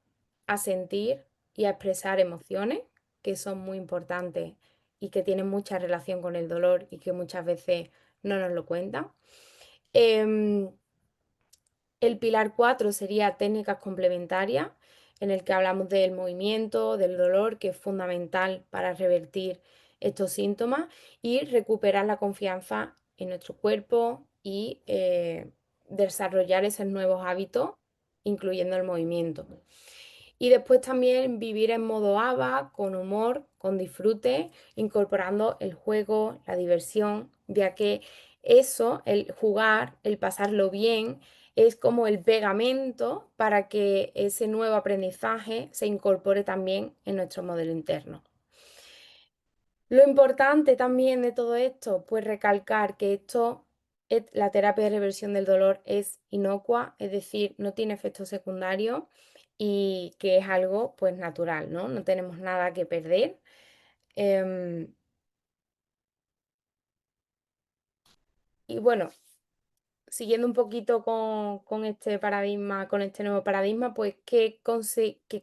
a sentir y a expresar emociones que son muy importantes y que tienen mucha relación con el dolor y que muchas veces no nos lo cuentan. Em, el pilar 4 sería técnicas complementarias, en el que hablamos del movimiento, del dolor, que es fundamental para revertir estos síntomas y recuperar la confianza en nuestro cuerpo y desarrollar esos nuevos hábitos, incluyendo el movimiento. Y después también vivir en modo ABA, con humor, con disfrute, incorporando el juego, la diversión, ya que eso, el jugar, el pasarlo bien, es como el pegamento para que ese nuevo aprendizaje se incorpore también en nuestro modelo interno. Lo importante también de todo esto, pues recalcar que la terapia de reversión del dolor es inocua, es decir, no tiene efectos secundarios y que es algo pues natural, ¿no? No tenemos nada que perder. Em, y bueno, siguiendo un poquito con este paradigma, con este nuevo paradigma, pues qué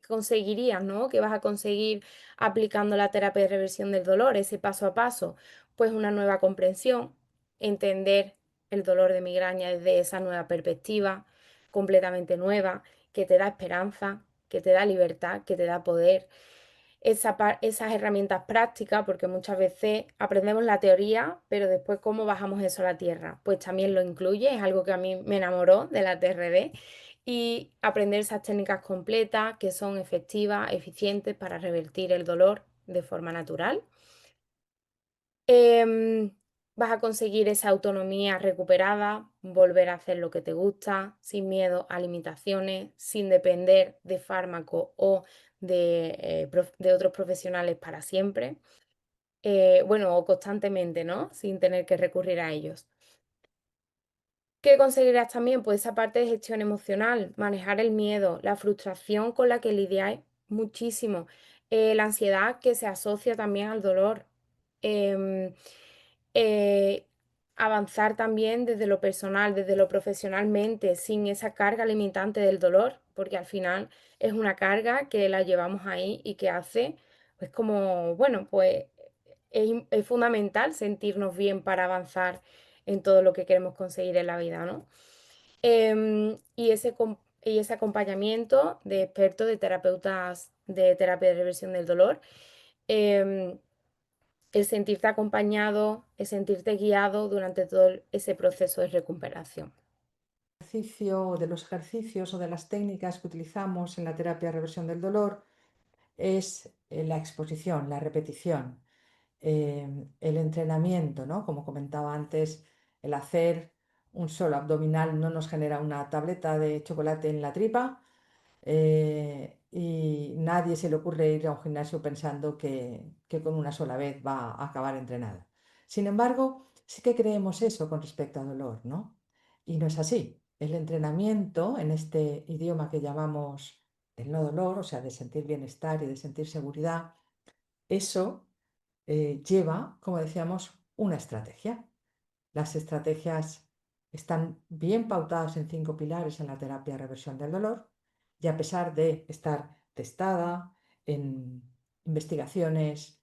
conseguirías, ¿no? ¿Qué vas a conseguir aplicando la terapia de reversión del dolor, ese paso a paso? Pues una nueva comprensión, entender el dolor de migraña desde esa nueva perspectiva, completamente nueva, que te da esperanza, que te da libertad, que te da poder esas herramientas prácticas, porque muchas veces aprendemos la teoría, pero después cómo bajamos eso a la tierra, pues también lo incluye, es algo que a mí me enamoró de la TRD y aprender esas técnicas completas que son efectivas, eficientes para revertir el dolor de forma natural. Em, Vas a conseguir esa autonomía recuperada, volver a hacer lo que te gusta, sin miedo a limitaciones, sin depender de fármacos o de otros profesionales para siempre. Bueno, o constantemente, ¿no? Sin tener que recurrir a ellos. ¿Qué conseguirás también? Pues esa parte de gestión emocional, manejar el miedo, la frustración con la que lidiáis muchísimo, la ansiedad que se asocia también al dolor. em, eh, Avanzar también desde lo personal, desde lo profesionalmente, sin esa carga limitante del dolor, porque al final es una carga que la llevamos ahí y que hace, pues como, bueno, pues es fundamental sentirnos bien para avanzar en todo lo que queremos conseguir en la vida, ¿no? Y ese acompañamiento de expertos, de terapeutas de terapia de reversión del dolor. em, el sentirte acompañado, el sentirte guiado durante todo ese proceso de recuperación. De los ejercicios o de las técnicas que utilizamos en la terapia de reversión del dolor es la exposición, la repetición, el entrenamiento, ¿no? Como comentaba antes, el hacer un solo abdominal no nos genera una tableta de chocolate en la tripa, y nadie se le ocurre ir a un gimnasio pensando que con una sola vez va a acabar entrenado. Sin embargo, sí que creemos eso con respecto al dolor, ¿no? Y no es así. El entrenamiento en este idioma que llamamos el no dolor, o sea, de sentir bienestar y de sentir seguridad, eso lleva, como decíamos, una estrategia. Las estrategias están bien pautadas en 5 pilares en la terapia de reversión del dolor y a pesar de estar testada en investigaciones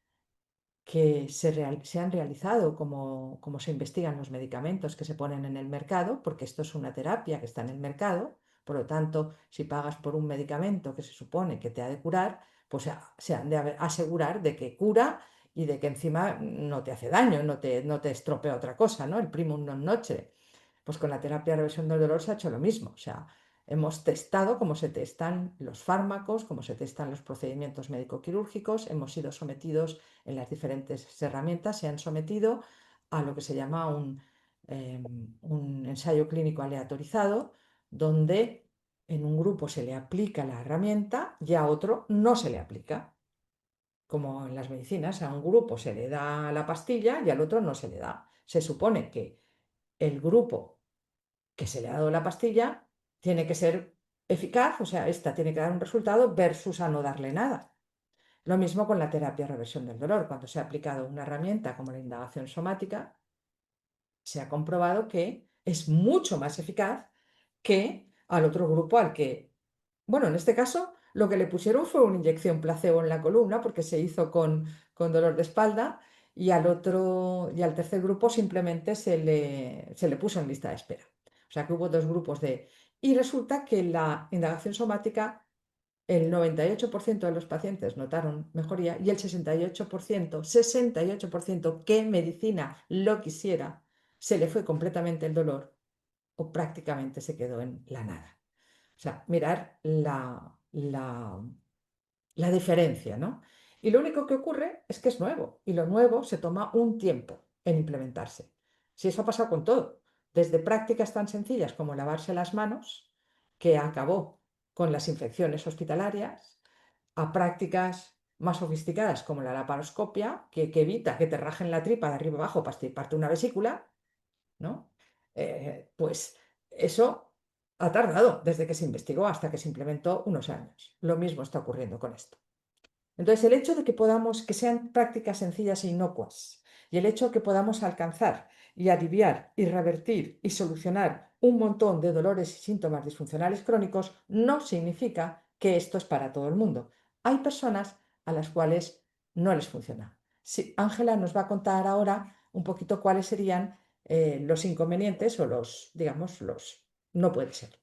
que se han realizado como se investigan los medicamentos que se ponen en el mercado, porque esto es una terapia que está en el mercado, por lo tanto, si pagas por un medicamento que se supone que te ha de curar, pues se han de asegurar de que cura y de que encima no te hace daño, no te estropea otra cosa, ¿no? El primum non nocere. Pues con la terapia de reversión del dolor se ha hecho lo mismo, o sea, hemos testado cómo se testan los fármacos, cómo se testan los procedimientos médico-quirúrgicos, hemos sido sometidos en las diferentes herramientas, se han sometido a lo que se llama un ensayo clínico aleatorizado, donde en un grupo se le aplica la herramienta y a otro no se le aplica. Como en las medicinas, a un grupo se le da la pastilla y al otro no se le da. Se supone que el grupo que se le ha dado la pastilla tiene que ser eficaz, o sea, esta tiene que dar un resultado versus a no darle nada. Lo mismo con la terapia de reversión del dolor. Cuando se ha aplicado una herramienta como la indagación somática, se ha comprobado que es mucho más eficaz que al otro grupo al que, bueno, en este caso lo que le pusieron fue una inyección placebo en la columna porque se hizo con dolor de espalda y al tercer grupo simplemente se le puso en lista de espera. O sea que hubo dos grupos de... Y resulta que la indagación somática, el 98% de los pacientes notaron mejoría y el 68% que medicina lo quisiera, se le fue completamente el dolor o prácticamente se quedó en la nada. O sea, mirar la diferencia, ¿no? Y lo único que ocurre es que es nuevo y lo nuevo se toma un tiempo en implementarse. Si eso ha pasado con todo, desde prácticas tan sencillas como lavarse las manos, que acabó con las infecciones hospitalarias, a prácticas más sofisticadas como la laparoscopia, que evita que te rajen la tripa de arriba abajo para estirparte una vesícula, ¿no? Pues eso ha tardado desde que se investigó hasta que se implementó unos años. Lo mismo está ocurriendo con esto. Entonces, el hecho de que podamos, que sean prácticas sencillas e inocuas, y el hecho de que podamos alcanzar y aliviar y revertir y solucionar un montón de dolores y síntomas disfuncionales crónicos, no significa que esto es para todo el mundo. Hay personas a las cuales no les funciona. Sí, Ángela nos va a contar ahora un poquito cuáles serían los inconvenientes o los, digamos, los no puede ser.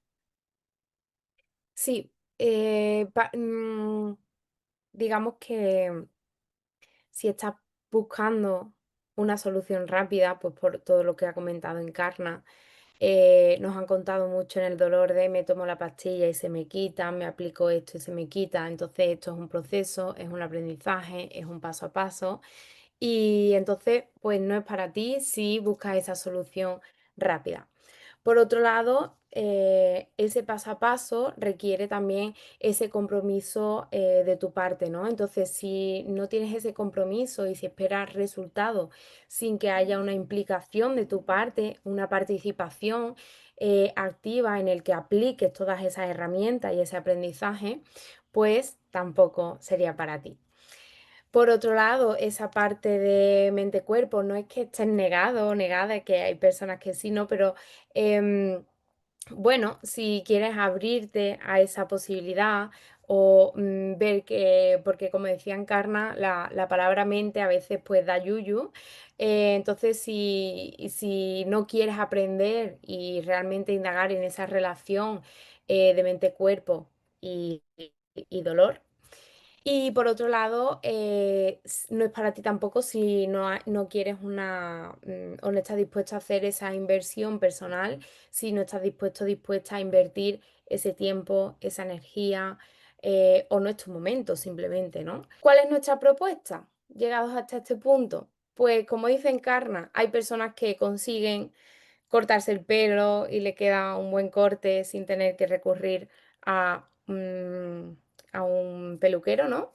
Sí, digamos que si estás buscando una solución rápida, pues por todo lo que ha comentado Encarna, nos han contado mucho en el dolor de me tomo la pastilla y se me quita, me aplico esto y se me quita. Entonces esto es un proceso, es un aprendizaje, es un paso a paso. Y entonces, pues no es para ti si buscas esa solución rápida. Por otro lado, ese paso a paso requiere también ese compromiso de tu parte, ¿no? Entonces, si no tienes ese compromiso y si esperas resultados sin que haya una implicación de tu parte, una participación activa en el que apliques todas esas herramientas y ese aprendizaje, pues tampoco sería para ti. Por otro lado, esa parte de mente-cuerpo, no es que estés negado o negada, que hay personas que sí, ¿no? Pero bueno, si quieres abrirte a esa posibilidad o ver que, porque como decía Encarna, la palabra mente a veces pues da yuyu, entonces si no quieres aprender y realmente indagar en esa relación de mente-cuerpo y dolor, Y por otro lado, no es para ti tampoco si no quieres o no estás dispuesto a hacer esa inversión personal, si no estás dispuesta a invertir ese tiempo, esa energía, o no es tu momento simplemente, ¿no? ¿Cuál es nuestra propuesta? Llegados hasta este punto, pues como dice Encarna, hay personas que consiguen cortarse el pelo y le queda un buen corte sin tener que recurrir a un peluquero, ¿no?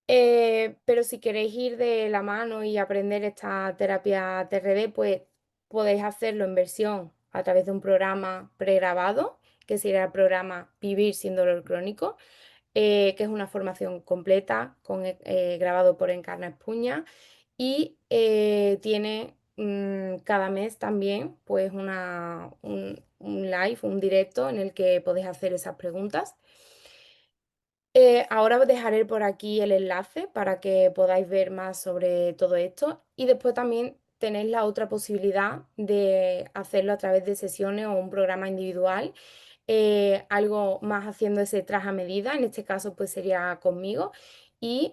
Pero si queréis ir de la mano y aprender esta terapia TRD, pues podéis hacerlo en versión a través de un programa pregrabado, que sería el programa Vivir sin dolor crónico, que es una formación completa grabado por Encarna Espuña y tiene cada mes también pues un live, un directo en el que podéis hacer esas preguntas. Ahora os dejaré por aquí el enlace para que podáis ver más sobre todo esto y después también tenéis la otra posibilidad de hacerlo a través de sesiones o un programa individual, algo más haciendo ese traje a medida, en este caso pues sería conmigo y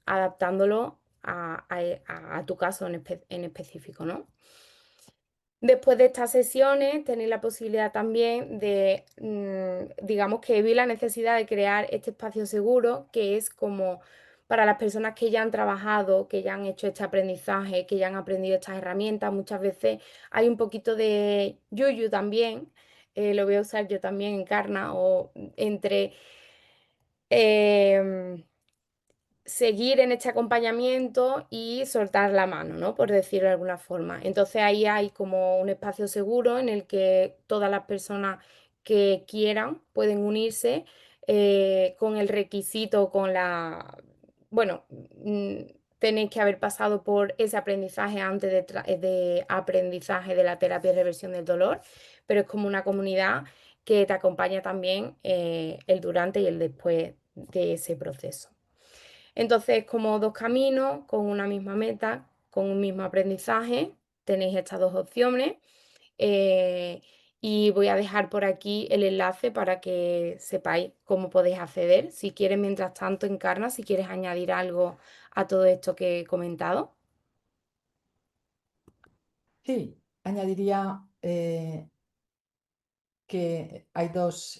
adaptándolo a tu caso en específico, ¿no? Después de estas sesiones, tenéis la posibilidad también de, digamos que vi la necesidad de crear este espacio seguro, que es como para las personas que ya han trabajado, que ya han hecho este aprendizaje, que ya han aprendido estas herramientas. Muchas veces hay un poquito de yuyu también, lo voy a usar yo también en Karna, o entre em, seguir en este acompañamiento y soltar la mano, ¿no? Por decirlo de alguna forma. Entonces ahí hay como un espacio seguro en el que todas las personas que quieran pueden unirse con el requisito, bueno, tenéis que haber pasado por ese aprendizaje antes de aprendizaje de la terapia de reversión del dolor, pero es como una comunidad que te acompaña también el durante y el después de ese proceso. Entonces, como dos caminos, con una misma meta, con un mismo aprendizaje, tenéis estas dos opciones. eh, y voy a dejar por aquí el enlace para que sepáis cómo podéis acceder. Si quieres, mientras tanto, Encarna, si quieres añadir algo a todo esto que he comentado. Sí, añadiría que hay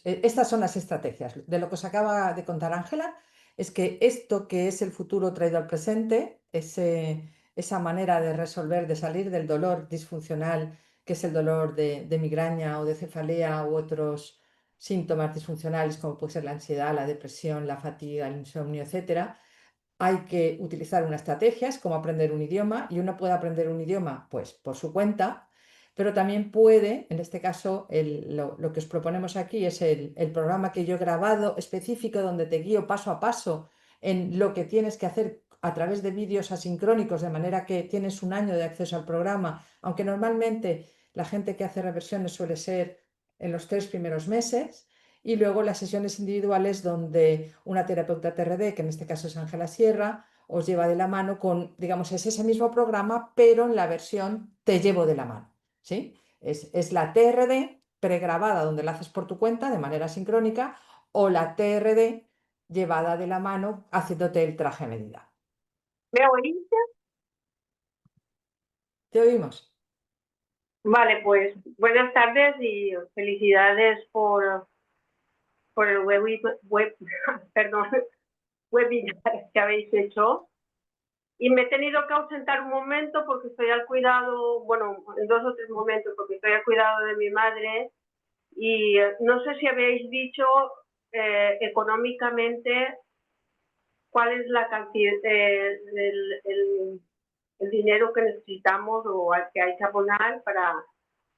estas son las estrategias. De lo que os acaba de contar Ángela, es que esto que es el futuro traído al presente, esa manera de resolver, de salir del dolor disfuncional, que es el dolor de migraña o de cefalea u otros síntomas disfuncionales, como puede ser la ansiedad, la depresión, la fatiga, el insomnio, etcétera. Hay que utilizar una estrategia, es como aprender un idioma, y uno puede aprender un idioma pues por su cuenta, pero también puede, en este caso, lo que os proponemos aquí es el programa que yo he grabado específico donde te guío paso a paso en lo que tienes que hacer a través de vídeos asincrónicos, de manera que tienes un año de acceso al programa, aunque normalmente la gente que hace reversiones suele ser en los 3 primeros meses. Y luego las sesiones individuales donde una terapeuta TRD, que en este caso es Ángela Sierra, os lleva de la mano con, digamos, es ese mismo programa, pero en la versión te llevo de la mano, ¿sí? Es la TRD pregrabada donde la haces por tu cuenta de manera sincrónica o la TRD llevada de la mano haciéndote el traje a medida. ¿Me oís? ¿Te oímos? Vale, pues buenas tardes y felicidades por el perdón, webinar que habéis hecho. Y me he tenido que ausentar un momento porque estoy al cuidado, bueno, en 2 o 3 momentos, porque estoy al cuidado de mi madre. Y no sé si habéis dicho económicamente cuál es la cantidad, el dinero que necesitamos o al que hay que abonar para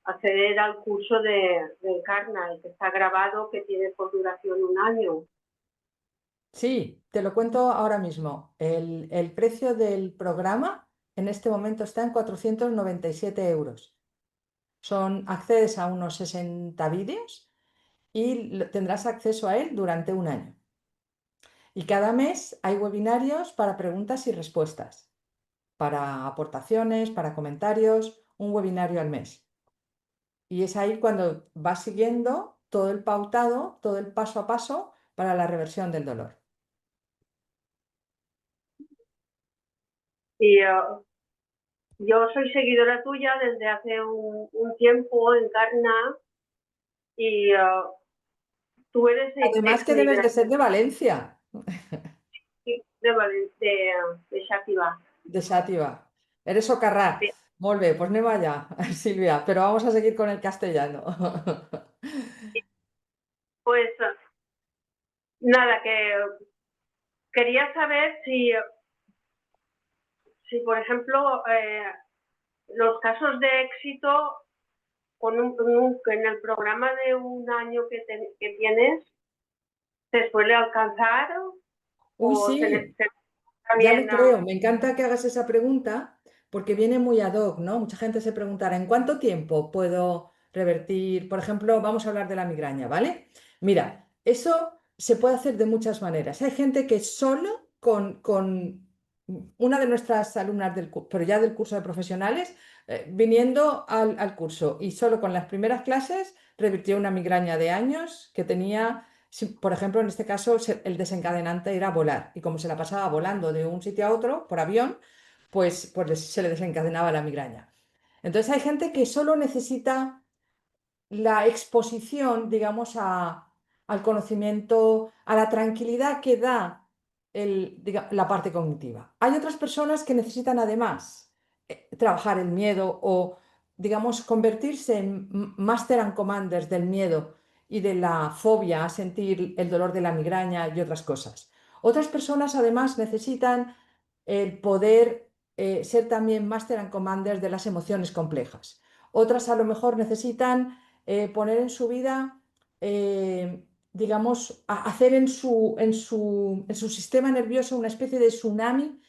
acceder al curso de Encarna, el que está grabado, que tiene por duración 1 año. Sí, te lo cuento ahora mismo. El precio del programa en este momento está en 497 euros. Accedes a unos 60 vídeos y tendrás acceso a él durante un año. Y cada mes hay webinarios para preguntas y respuestas, para aportaciones, para comentarios, un webinario al mes. Y es ahí cuando vas siguiendo todo el pautado, todo el paso a paso para la reversión del dolor. Y yo soy seguidora tuya desde hace un tiempo, Encarna, y tú eres Además ex que debes de migrante ser de Valencia, de Xàtiva. de Xàtiva. Eres socarrà. Sí. Molt bé, doncs anem allà, Sílvia, però vamos a seguir con el castellano. Pues nada, que quería saber si por ejemplo, los casos de éxito en el programa de un año que tienes, ¿se suele alcanzar Uy, o sí. se Ya lo también? creo, me encanta que hagas esa pregunta porque viene muy ad hoc, ¿no? Mucha gente se preguntará, ¿en cuánto tiempo puedo revertir? Por ejemplo, vamos a hablar de la migraña, ¿vale? Mira, eso se puede hacer de muchas maneras. Hay gente que solo con una de nuestras alumnas pero ya del curso de profesionales, viniendo al curso y solo con las primeras clases revirtió una migraña de años que tenía. Por ejemplo, en este caso, el desencadenante era volar y como se la pasaba volando de un sitio a otro por avión, pues se le desencadenaba la migraña. Entonces hay gente que solo necesita la exposición, digamos, al conocimiento, a la tranquilidad que da la parte cognitiva. Hay otras personas que necesitan además trabajar el miedo o, digamos, convertirse en master and commanders del miedo y de la fobia a sentir el dolor de la migraña y otras cosas. Otras personas además necesitan el poder ser también master and commanders de las emociones complejas. Otras a lo mejor necesitan poner en su vida, digamos, hacer en su sistema nervioso una especie de tsunami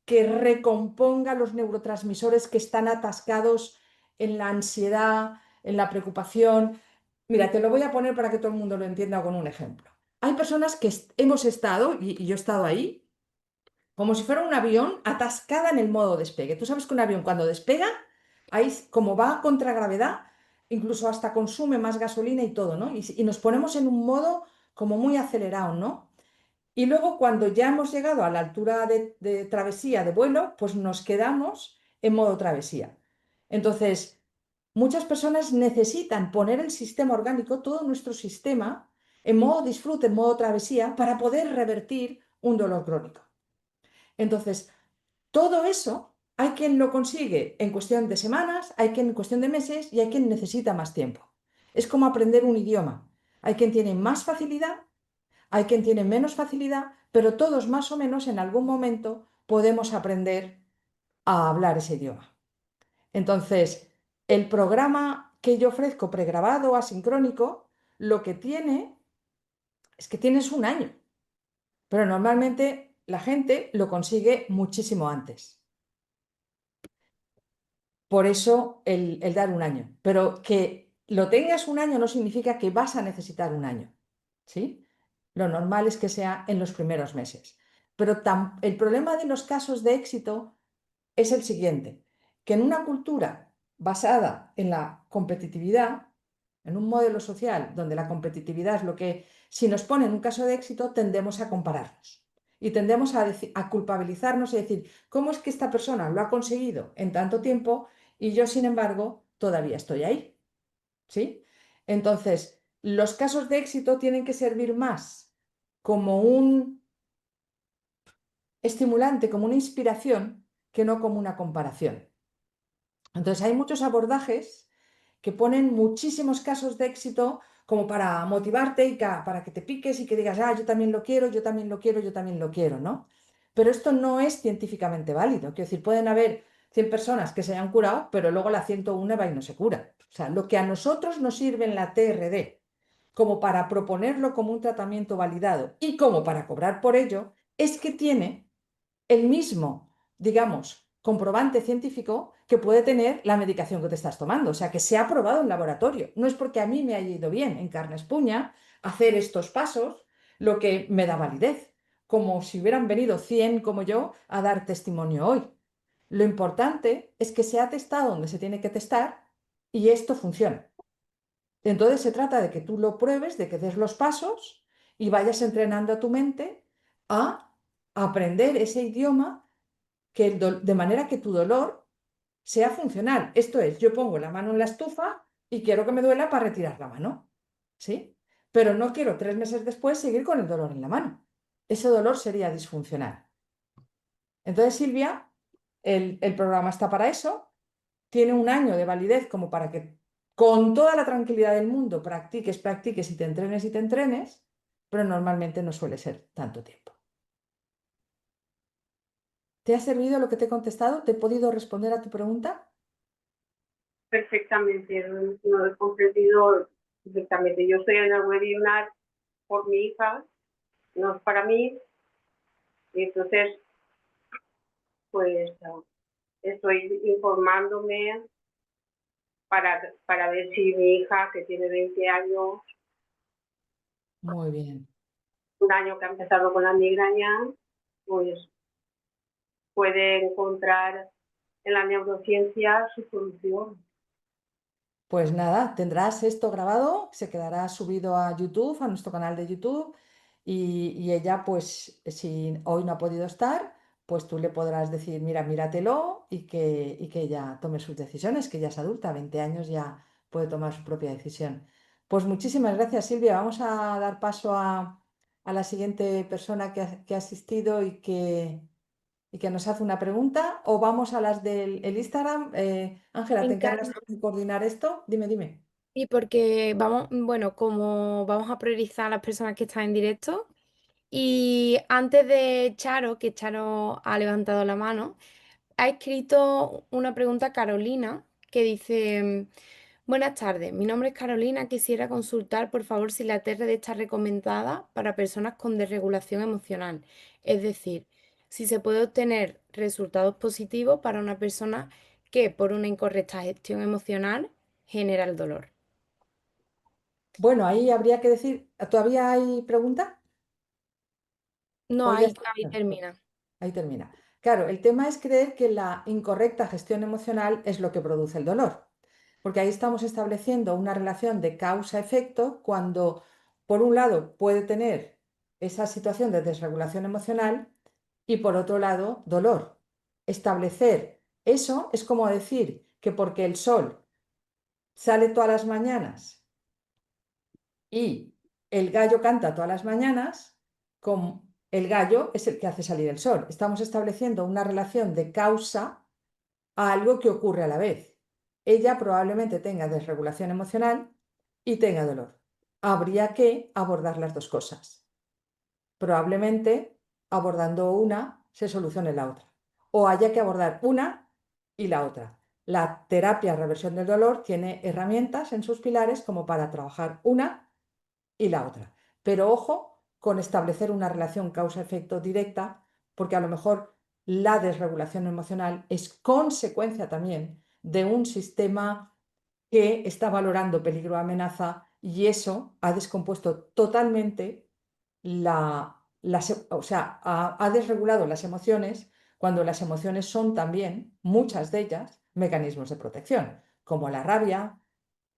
que recomponga los neurotransmisores que están atascados en la ansiedad, en la preocupación. Mira, te lo voy a poner para que todo el mundo lo entienda con un ejemplo. Hay personas que hemos estado, y yo he estado ahí, como si fuera un avión atascada en el modo despegue. Tú sabes que un avión cuando despega, ahí como va contra gravedad, incluso hasta consume más gasolina y todo, ¿no? Y nos ponemos en un modo como muy acelerado, ¿no? Y luego cuando ya hemos llegado a la altura de travesía, de vuelo, pues nos quedamos en modo travesía. Entonces, muchas personas necesitan poner el sistema orgánico, todo nuestro sistema, en modo disfrute, en modo travesía, para poder revertir un dolor crónico. Entonces, todo eso hay quien lo consigue en cuestión de semanas, hay quien en cuestión de meses y hay quien necesita más tiempo. Es como aprender un idioma. Hay quien tiene más facilidad, hay quien tiene menos facilidad, pero todos más o menos en algún momento podemos aprender a hablar ese idioma. Entonces, el programa que yo ofrezco pregrabado, asincrónico, lo que tiene es que tienes un año, pero normalmente la gente lo consigue muchísimo antes. Por eso el dar un año. Pero que lo tengas un año no significa que vas a necesitar un año. ¿Sí? Lo normal es que sea en los primeros meses. Pero el problema de los casos de éxito es el siguiente, que en una cultura basada en la competitividad, en un modelo social donde la competitividad es lo que, si nos pone en un caso de éxito, tendemos a compararnos y tendemos a culpabilizarnos y decir, ¿cómo es que esta persona lo ha conseguido en tanto tiempo y yo, sin embargo, todavía estoy ahí? ¿Sí? Entonces, los casos de éxito tienen que servir más como un estimulante, como una inspiración, que no como una comparación. Entonces, hay muchos abordajes que ponen muchísimos casos de éxito como para motivarte y para que te piques y que digas, ah, yo también lo quiero, yo también lo quiero, yo también lo quiero, ¿no? Pero esto no es científicamente válido. Quiero decir, pueden haber 100 personas que se hayan curado, pero luego la 101 va y no se cura. O sea, lo que a nosotros nos sirve en la TRD como para proponerlo como un tratamiento validado y como para cobrar por ello, es que tiene el mismo, digamos, comprobante científico que puede tener la medicación que te estás tomando. O sea, que se ha probado en laboratorio. No es porque a mí me haya ido bien en carne espuña hacer estos pasos lo que me da validez, como si hubieran venido 100 como yo a dar testimonio hoy. Lo importante es que se ha testado donde se tiene que testar y esto funciona. Entonces se trata de que tú lo pruebes, de que des los pasos y vayas entrenando a tu mente a aprender ese idioma de manera que tu dolor sea funcional. Esto es, yo pongo la mano en la estufa y quiero que me duela para retirar la mano, ¿sí? Pero no quiero 3 meses después seguir con el dolor en la mano. Ese dolor sería disfuncional. Entonces, Silvia, el programa está para eso, tiene un año de validez como para que con toda la tranquilidad del mundo practiques, practiques y te entrenes, pero normalmente no suele ser tanto tiempo. ¿Te ha servido lo que te he contestado? ¿Te he podido responder a tu pregunta? Perfectamente, lo he comprendido perfectamente. Yo estoy en el webinar por mi hija, no es para mí, y entonces, pues, estoy informándome para ver si mi hija, que tiene 20 años, Muy bien. un año que ha empezado con la migraña, pues puede encontrar en la neurociencia su solución. Pues nada, tendrás esto grabado, se quedará subido a YouTube, a nuestro canal de YouTube, y ella, pues, si hoy no ha podido estar, pues tú le podrás decir, mira, míratelo y que ella tome sus decisiones, que ya es adulta, 20 años ya puede tomar su propia decisión. Pues muchísimas gracias, Silvia. Vamos a dar paso a la siguiente persona que ha asistido y que nos hace una pregunta, o vamos a las del Instagram. Ángela, ¿te encargas Encarna. tú de coordinar esto? Dime, dime. Y porque vamos, bueno, como vamos a priorizar a las personas que están en directo, y antes de Charo, que Charo ha levantado la mano, ha escrito una pregunta Carolina que dice, buenas tardes, mi nombre es Carolina, quisiera consultar por favor si la TRD está recomendada para personas con desregulación emocional, es decir, si se puede obtener resultados positivos para una persona que por una incorrecta gestión emocional genera el dolor. Bueno, ahí habría que decir, ¿todavía hay pregunta? No, ¿O ya ahí, está? ahí termina. Ahí termina. Claro, el tema es creer que la incorrecta gestión emocional es lo que produce el dolor, porque ahí estamos estableciendo una relación de causa-efecto cuando, por un lado, puede tener esa situación de desregulación emocional y, por otro lado, dolor. Establecer eso es como decir que porque el sol sale todas las mañanas y el gallo canta todas las mañanas, como el gallo es el que hace salir el sol. Estamos estableciendo una relación de causa a algo que ocurre a la vez. Ella probablemente tenga desregulación emocional y tenga dolor. Habría que abordar las dos cosas. Probablemente abordando una se solucione la otra. O haya que abordar una y la otra. La terapia reversión del dolor tiene herramientas en sus pilares como para trabajar una y la otra. Pero ojo con establecer una relación causa-efecto directa, porque a lo mejor la desregulación emocional es consecuencia también de un sistema que está valorando peligro o amenaza y eso ha descompuesto totalmente o sea, ha desregulado las emociones cuando las emociones son también, muchas de ellas, mecanismos de protección, como la rabia,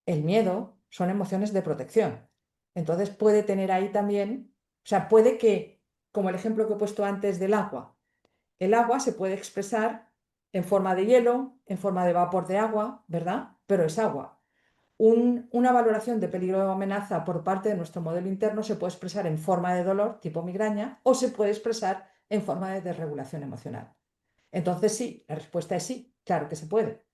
el miedo, son emociones de protección. Entonces puede tener ahí también, o sea, puede que, como el ejemplo que he puesto antes del agua, el agua se puede expresar en forma de hielo, en forma de vapor de agua, ¿verdad? Pero es agua. Una valoración de peligro o amenaza por parte de nuestro modelo interno se puede expresar en forma de dolor, tipo migraña, o se puede expresar en forma de desregulación emocional. Entonces sí, la respuesta es sí, claro que se puede.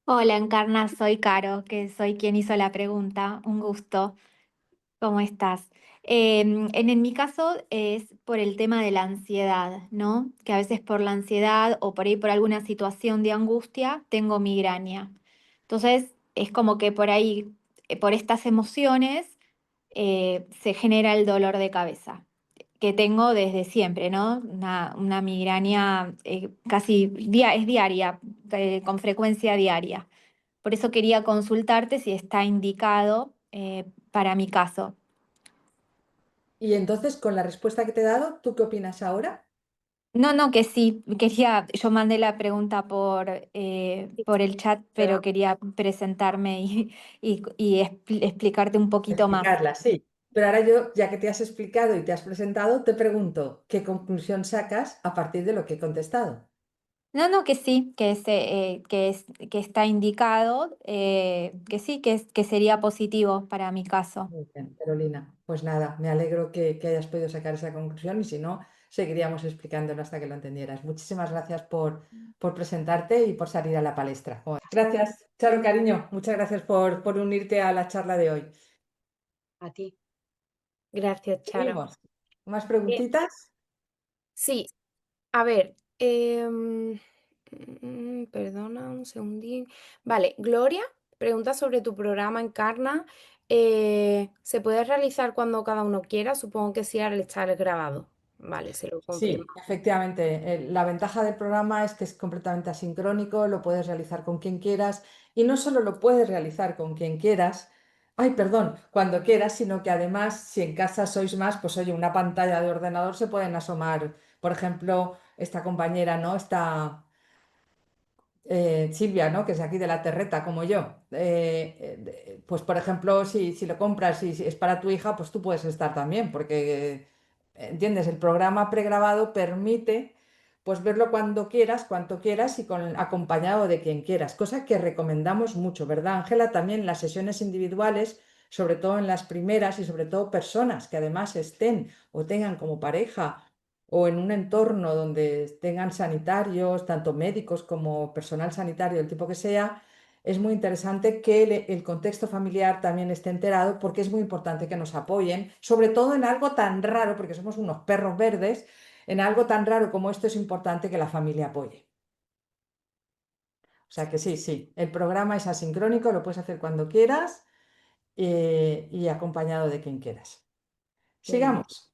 Hola, Encarna, soy Caro, que soy quien hizo la pregunta. Un gusto. ¿Cómo estás? En mi caso es por el tema de la ansiedad, ¿no? Que a veces por la ansiedad o por ahí por alguna situación de angustia tengo migraña. Entonces es como que por ahí, por estas emociones, se genera el dolor de cabeza, que tengo desde siempre, ¿no? Una migraña casi es diaria, con frecuencia diaria. Por eso quería consultarte si está indicado para mi caso. Y entonces, con la respuesta que te he dado, ¿tú qué opinas ahora? No, no, que sí, yo mandé la pregunta por el chat, pero Pero quería presentarme y explicarte un poquito más. explicarla, sí. Pero ahora yo, ya que te has explicado y te has presentado, te pregunto, ¿qué conclusión sacas a partir de lo que he contestado? No, no, que sí, que está indicado, que sí, que sería positivo para mi caso. Muy bien, Carolina. Pues nada, me alegro que hayas podido sacar esa conclusión y si no, seguiríamos explicándolo hasta que lo entendieras. Muchísimas gracias por presentarte y por salir a la palestra. Gracias, Charo, cariño. Muchas gracias por unirte a la charla de hoy. A ti. Gracias, Charo. Seguimos. ¿Más Eh, preguntitas? sí, a ver, perdona un segundín. Vale, Gloria pregunta sobre tu programa Encarna. ¿Se puede realizar cuando cada uno quiera? Supongo que sí al estar grabado. Vale, se lo confirmo. Sí, efectivamente. La ventaja del programa es que es completamente asincrónico, lo puedes realizar con quien quieras y no solo lo puedes realizar con quien quieras, ay, perdón, cuando quieras, sino que además, si en casa sois más, pues oye, una pantalla de ordenador se pueden asomar, por ejemplo, esta compañera, ¿no? Silvia, ¿no? Que es de aquí de la Terreta, como yo. Pues, por ejemplo, si lo compras y si es para tu hija, pues tú puedes estar también, porque, ¿entiendes? El programa pregrabado permite, pues, verlo cuando quieras, cuanto quieras y acompañado de quien quieras, cosa que recomendamos mucho, ¿verdad, Ángela? También las sesiones individuales, sobre todo en las primeras y sobre todo personas que además estén o tengan como pareja o en un entorno donde tengan sanitarios, tanto médicos como personal sanitario, del tipo que sea, es muy interesante que el contexto familiar también esté enterado porque es muy importante que nos apoyen, sobre todo en algo tan raro, porque somos unos perros verdes, en algo tan raro como esto es importante que la familia apoye. O sea que sí, sí, el programa es asincrónico, lo puedes hacer cuando quieras y acompañado de quien quieras. Genial. Sigamos.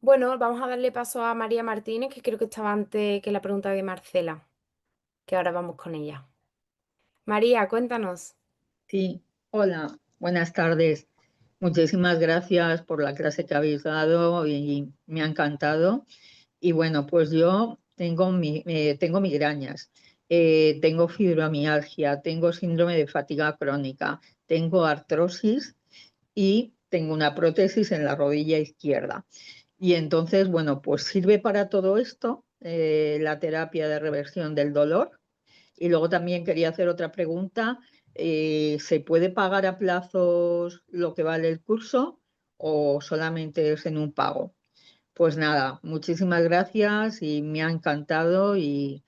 Bueno, vamos a darle paso a María Martínez, que creo que estaba antes que la pregunta de Marcela, que ahora vamos con ella. María, cuéntanos. Sí, hola, buenas tardes. Muchísimas gracias por la clase que habéis dado y me ha encantado. Y bueno, pues yo tengo migrañas, tengo fibromialgia, tengo síndrome de fatiga crónica, tengo artrosis y tengo una prótesis en la rodilla izquierda. Y entonces, bueno, pues sirve para todo esto la terapia de reversión del dolor. Y luego también quería hacer otra pregunta. ¿Se puede pagar a plazos lo que vale el curso o solamente es en un pago? Pues nada, muchísimas gracias y me ha encantado y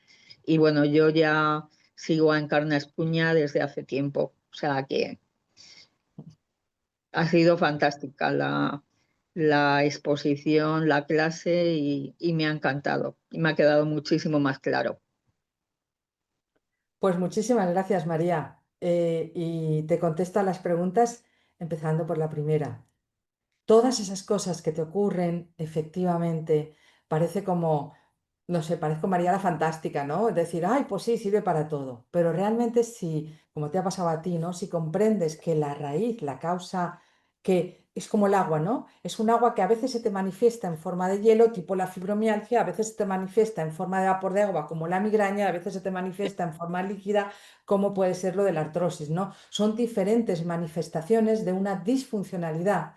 bueno, yo ya sigo a Encarna Espuña desde hace tiempo, o sea que ha sido fantástica la exposición, la clase y me ha encantado y me ha quedado muchísimo más claro. Pues muchísimas gracias, María. Y te contesto a las preguntas empezando por la primera. Todas esas cosas que te ocurren, efectivamente, parece como, no sé, parezco María la Fantástica, ¿no? Decir, ay, pues sí, sirve para todo. Pero realmente si, como te ha pasado a ti, ¿no? Si comprendes que la raíz, la causa, que es como el agua, ¿no? Es un agua que a veces se te manifiesta en forma de hielo, tipo la fibromialgia, a veces se te manifiesta en forma de vapor de agua, como la migraña, a veces se te manifiesta en forma líquida, como puede ser lo de la artrosis, ¿no? Son diferentes manifestaciones de una disfuncionalidad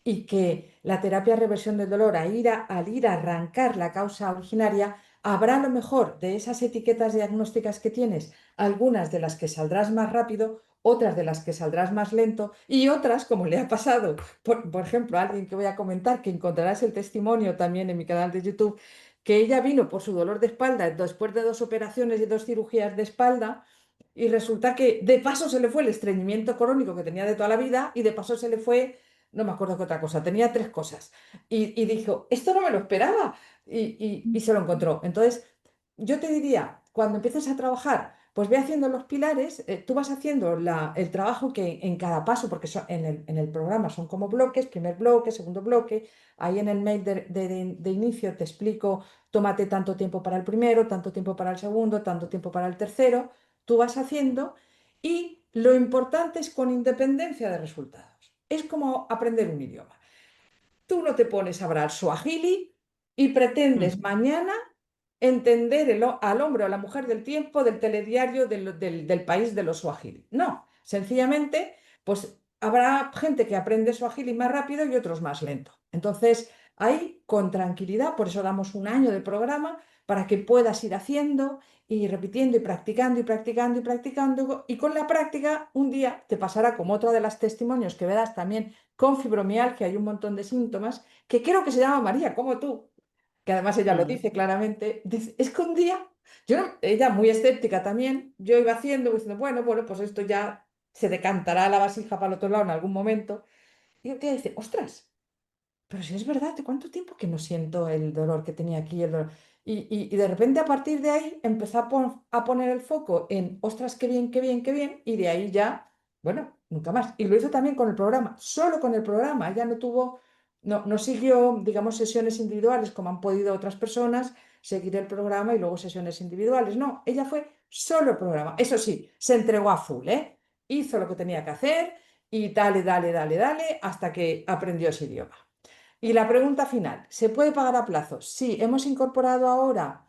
y que la terapia de reversión del dolor, al ir a arrancar la causa originaria, habrá a lo mejor de esas etiquetas diagnósticas que tienes, algunas de las que saldrás más rápido, otras de las que saldrás más lento y otras, como le ha pasado, por ejemplo, a alguien que voy a comentar, que encontrarás el testimonio también en mi canal de YouTube, que ella vino por su dolor de espalda después de 2 operaciones y 2 cirugías de espalda. Y resulta que de paso se le fue el estreñimiento crónico que tenía de toda la vida y de paso se le fue, no me acuerdo qué otra cosa, tenía 3 cosas. Y dijo, esto no me lo esperaba y se lo encontró. Entonces, yo te diría, cuando empieces a trabajar, pues ve haciendo los pilares, tú vas haciendo el trabajo que en cada paso, porque en el programa son como bloques, primer bloque, segundo bloque, ahí en el mail de inicio te explico, tómate tanto tiempo para el primero, tanto tiempo para el segundo, tanto tiempo para el tercero, tú vas haciendo y lo importante es con independencia de resultados. Es como aprender un idioma. Tú no te pones a hablar suajili y Mm. pretendes mañana entender al hombre o a la mujer del tiempo del telediario del país de los suajili. No, sencillamente, pues habrá gente que aprende Swahili más rápido y otros más lento. Entonces, ahí con tranquilidad, por eso damos un año de programa para que puedas ir haciendo y repitiendo y practicando y practicando y practicando. Y con la práctica, un día te pasará como otra de las testimonios que verás también con fibromialgia, hay un montón de síntomas, que creo que se llama María, como tú, que además ella lo Ah, dice claramente, dice, es que un día, ella muy escéptica también, yo iba haciendo, diciendo, bueno, pues esto ya se decantará la vasija para el otro lado en algún momento. Y un día dice, ostras, pero si es verdad, ¿de cuánto tiempo que no siento el dolor que tenía aquí? El dolor? Y de repente a partir de ahí empezó a poner el foco en, ostras, qué bien, qué bien, qué bien, y de ahí ya, bueno, nunca más. Y lo hizo también con el programa, solo con el programa, ella no tuvo, no siguió, digamos, sesiones individuales como han podido otras personas, seguir el programa y luego sesiones individuales. No, ella fue solo el programa. Eso sí, se entregó a full, ¿eh? Hizo lo que tenía que hacer y dale, dale, dale, dale, hasta que aprendió ese idioma. Y la pregunta final, ¿se puede pagar a plazo? Sí, hemos incorporado ahora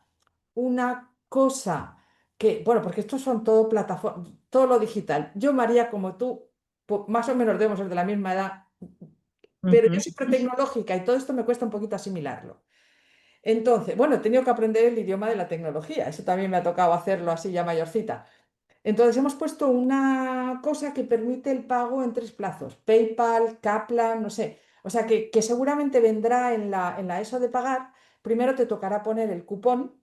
una cosa que, bueno, porque estos son todo plataforma, todo lo digital. Yo, María, como tú, más o menos debemos ser de la misma edad, pero yo ujú. soy tecnológica y todo esto me cuesta un poquito asimilarlo. Entonces, bueno, he tenido que aprender el idioma de la tecnología, eso también me ha tocado hacerlo así ya mayorcita. Entonces hemos puesto una cosa que permite el pago en tres plazos, PayPal, Kaplan, no sé. O sea que seguramente vendrá en la ESO de pagar. Primero te tocará poner el cupón,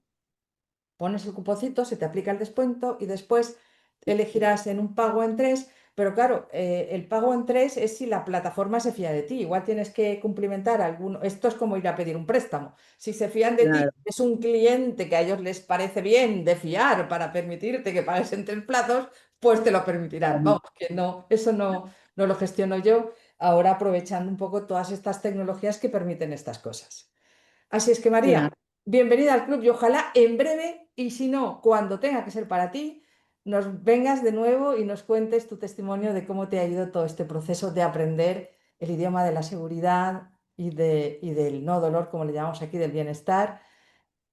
pones el cuponcito, se te aplica el descuento y después elegirás en un pago en tres. Pero claro, el pago en tres es si la plataforma se fía de ti. Igual tienes que cumplimentar alguno. Esto es como ir a pedir un préstamo. Si se fían de ti, Claro. es un cliente que a ellos les parece bien de fiar para permitirte que pagues en tres plazos, pues te lo permitirán. Vamos, que no, eso no lo gestiono yo. Ahora aprovechando un poco todas estas tecnologías que permiten estas cosas. Así es que, María, Claro. bienvenida al club y ojalá en breve, y si no, cuando tenga que ser para ti, nos vengas de nuevo y nos cuentes tu testimonio de cómo te ha ido todo este proceso de aprender el idioma de la seguridad y del no dolor, como le llamamos aquí, del bienestar,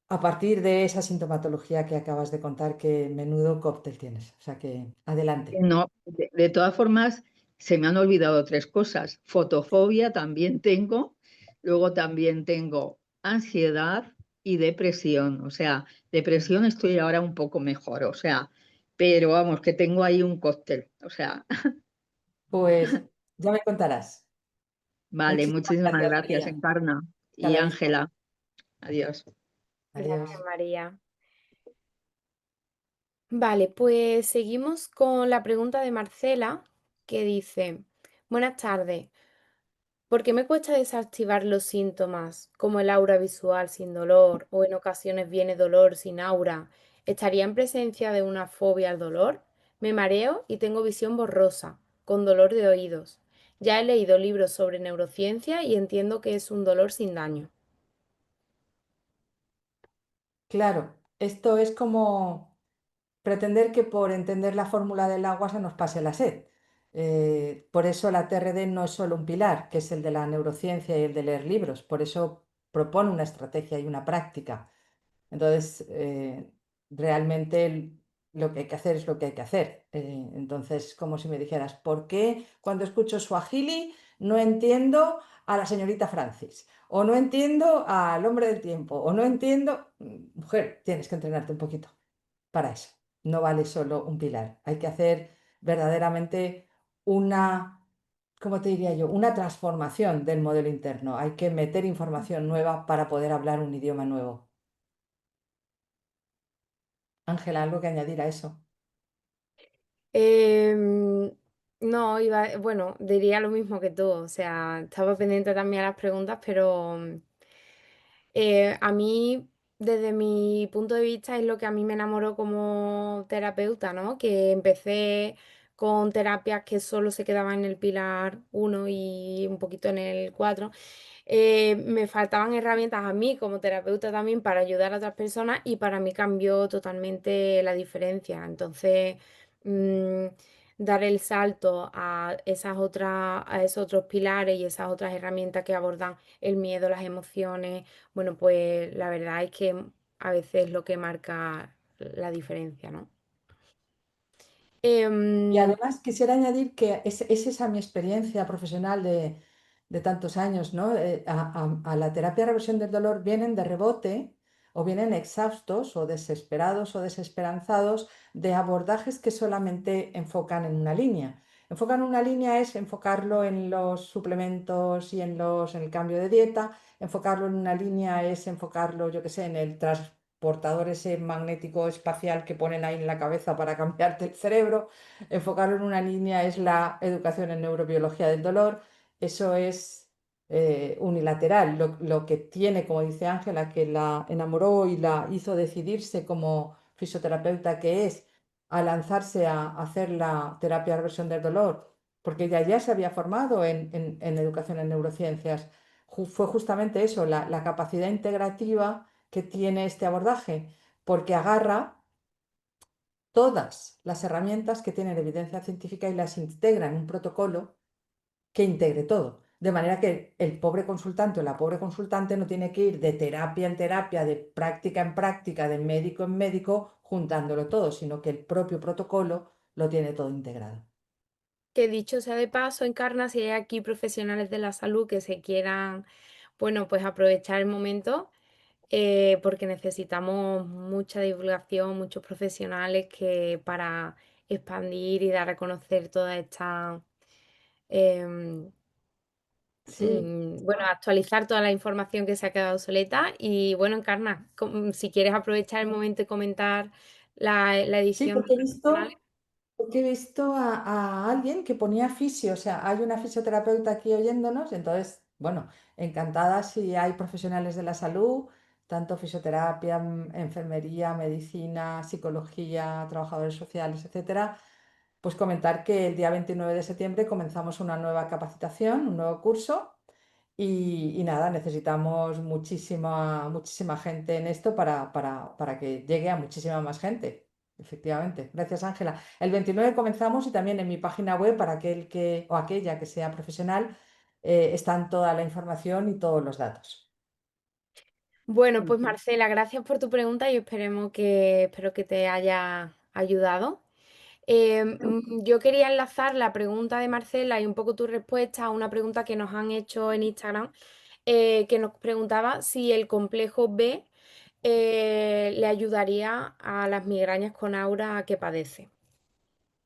a partir de esa sintomatología que acabas de contar, que menudo cóctel tienes. O sea que, adelante. No, de todas formas, se me han olvidado tres cosas. Fotofobia también tengo, luego también tengo ansiedad y depresión. O sea, depresión estoy ahora un poco mejor, o sea, pero vamos, que tengo ahí un cóctel. O sea, Pues ya me contarás. vale, Muchísimas muchísimas gracias, gracias, María. Encarna Hasta y luego. Ángela. Adiós. Adiós. Gracias, María. Vale, pues seguimos con la pregunta de Marcela, que dice, buenas tardes. ¿Por qué me cuesta desactivar los síntomas, como el aura visual sin dolor o en ocasiones viene dolor sin aura? ¿Estaría en presencia de una fobia al dolor? Me mareo y tengo visión borrosa, con dolor de oídos. Ya he leído libros sobre neurociencia y entiendo que es un dolor sin daño. Claro, esto es como pretender que por entender la fórmula del agua se nos pase la sed. Por eso la TRD no es solo un pilar, que es el de la neurociencia y el de leer libros. Por eso propone una estrategia y una práctica. Entonces, realmente lo que hay que hacer es lo que hay que hacer. Entonces, como si me dijeras, ¿por qué cuando escucho Swahili no entiendo a la señorita Francis? O no entiendo al hombre del tiempo, o no entiendo... Mujer, tienes que entrenarte un poquito para eso. No vale solo un pilar. Hay que hacer verdaderamente una, ¿cómo te diría yo? Una transformación del modelo interno. Hay que meter información nueva para poder hablar un idioma nuevo. Ángela, ¿algo que añadir a eso? Em, no, bueno, diría lo mismo que tú, o sea, estaba pendiente también a las preguntas, pero a mí, desde mi punto de vista, es lo que a mí me enamoró como terapeuta, ¿no? Que empecé con terapias que solo se quedaban en el pilar uno y un poquito en el 4. Me faltaban herramientas a mí como terapeuta también para ayudar a otras personas y para mí cambió totalmente la diferencia. Entonces, mm, dar el salto a a esos otros pilares y esas otras herramientas que abordan el miedo, las emociones, bueno, pues la verdad es que a veces es lo que marca la diferencia, ¿no? Y Em, además quisiera añadir que es esa mi experiencia profesional de tantos años, ¿no? A la terapia de reversión del dolor vienen de rebote o vienen exhaustos o desesperados o desesperanzados de abordajes que solamente enfocan en una línea. Enfocan una línea es enfocarlo en los suplementos y en el cambio de dieta. Enfocarlo en una línea es enfocarlo, yo qué sé, en el transportador ese magnético espacial que ponen ahí en la cabeza para cambiarte el cerebro. Enfocarlo en una línea es la educación en neurobiología del dolor. Eso es unilateral. Lo que tiene, como dice Ángela, que la enamoró y la hizo decidirse como fisioterapeuta que es a lanzarse a hacer la terapia de reversión del dolor, porque ella ya se había formado en educación en neurociencias. Fue justamente eso, la capacidad integrativa que tiene este abordaje, porque agarra todas las herramientas que tienen evidencia científica y las integra en un protocolo que integre todo. De manera que el pobre consultante o la pobre consultante no tiene que ir de terapia en terapia, de práctica en práctica, de médico en médico, juntándolo todo, sino que el propio protocolo lo tiene todo integrado. que dicho sea de paso, Encarna, si hay aquí profesionales de la salud que se quieran, bueno, pues aprovechar el momento, porque necesitamos mucha divulgación, muchos profesionales que para expandir y dar a conocer toda esta, em, Sí, bueno, actualizar toda la información que se ha quedado obsoleta. Y bueno, Encarna, si quieres aprovechar el momento y comentar la sí, edición de porque he profesionales. visto Porque he visto a alguien que ponía fisio, o sea, hay una fisioterapeuta aquí oyéndonos, entonces, bueno, encantada si hay profesionales de la salud, tanto fisioterapia, enfermería, medicina, psicología, trabajadores sociales, etcétera, pues comentar que el día 29 de septiembre comenzamos una nueva capacitación, un nuevo curso y nada, necesitamos muchísima gente en esto para que llegue a muchísima más gente. Efectivamente. Gracias, Ángela. El 29 comenzamos y también en mi página web, para aquel que o aquella que sea profesional, están toda la información y todos los datos. Bueno, pues Marcela, gracias por tu pregunta y espero que te haya ayudado. Yo quería enlazar la pregunta de Marcela y un poco tu respuesta a una pregunta que nos han hecho en Instagram, que nos preguntaba si el complejo B le ayudaría a las migrañas con aura que padece.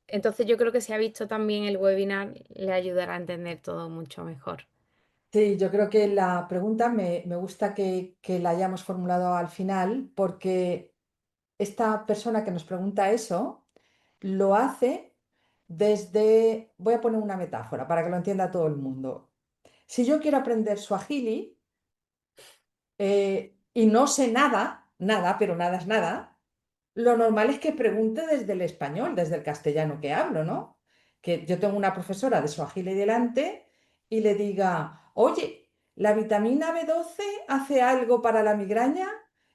Entonces yo creo que si ha visto también el webinar le ayudará a entender todo mucho mejor. Sí, yo creo que la pregunta me gusta que la hayamos formulado al final, porque esta persona que nos pregunta eso lo hace desde, voy a poner una metáfora para que lo entienda todo el mundo. Si yo quiero aprender suajili y no sé nada, pero nada es nada, lo normal es que pregunte desde el español, desde el castellano que hablo, ¿no? Que yo tengo una profesora de Swahili delante y le diga, oye, ¿la vitamina B12 hace algo para la migraña?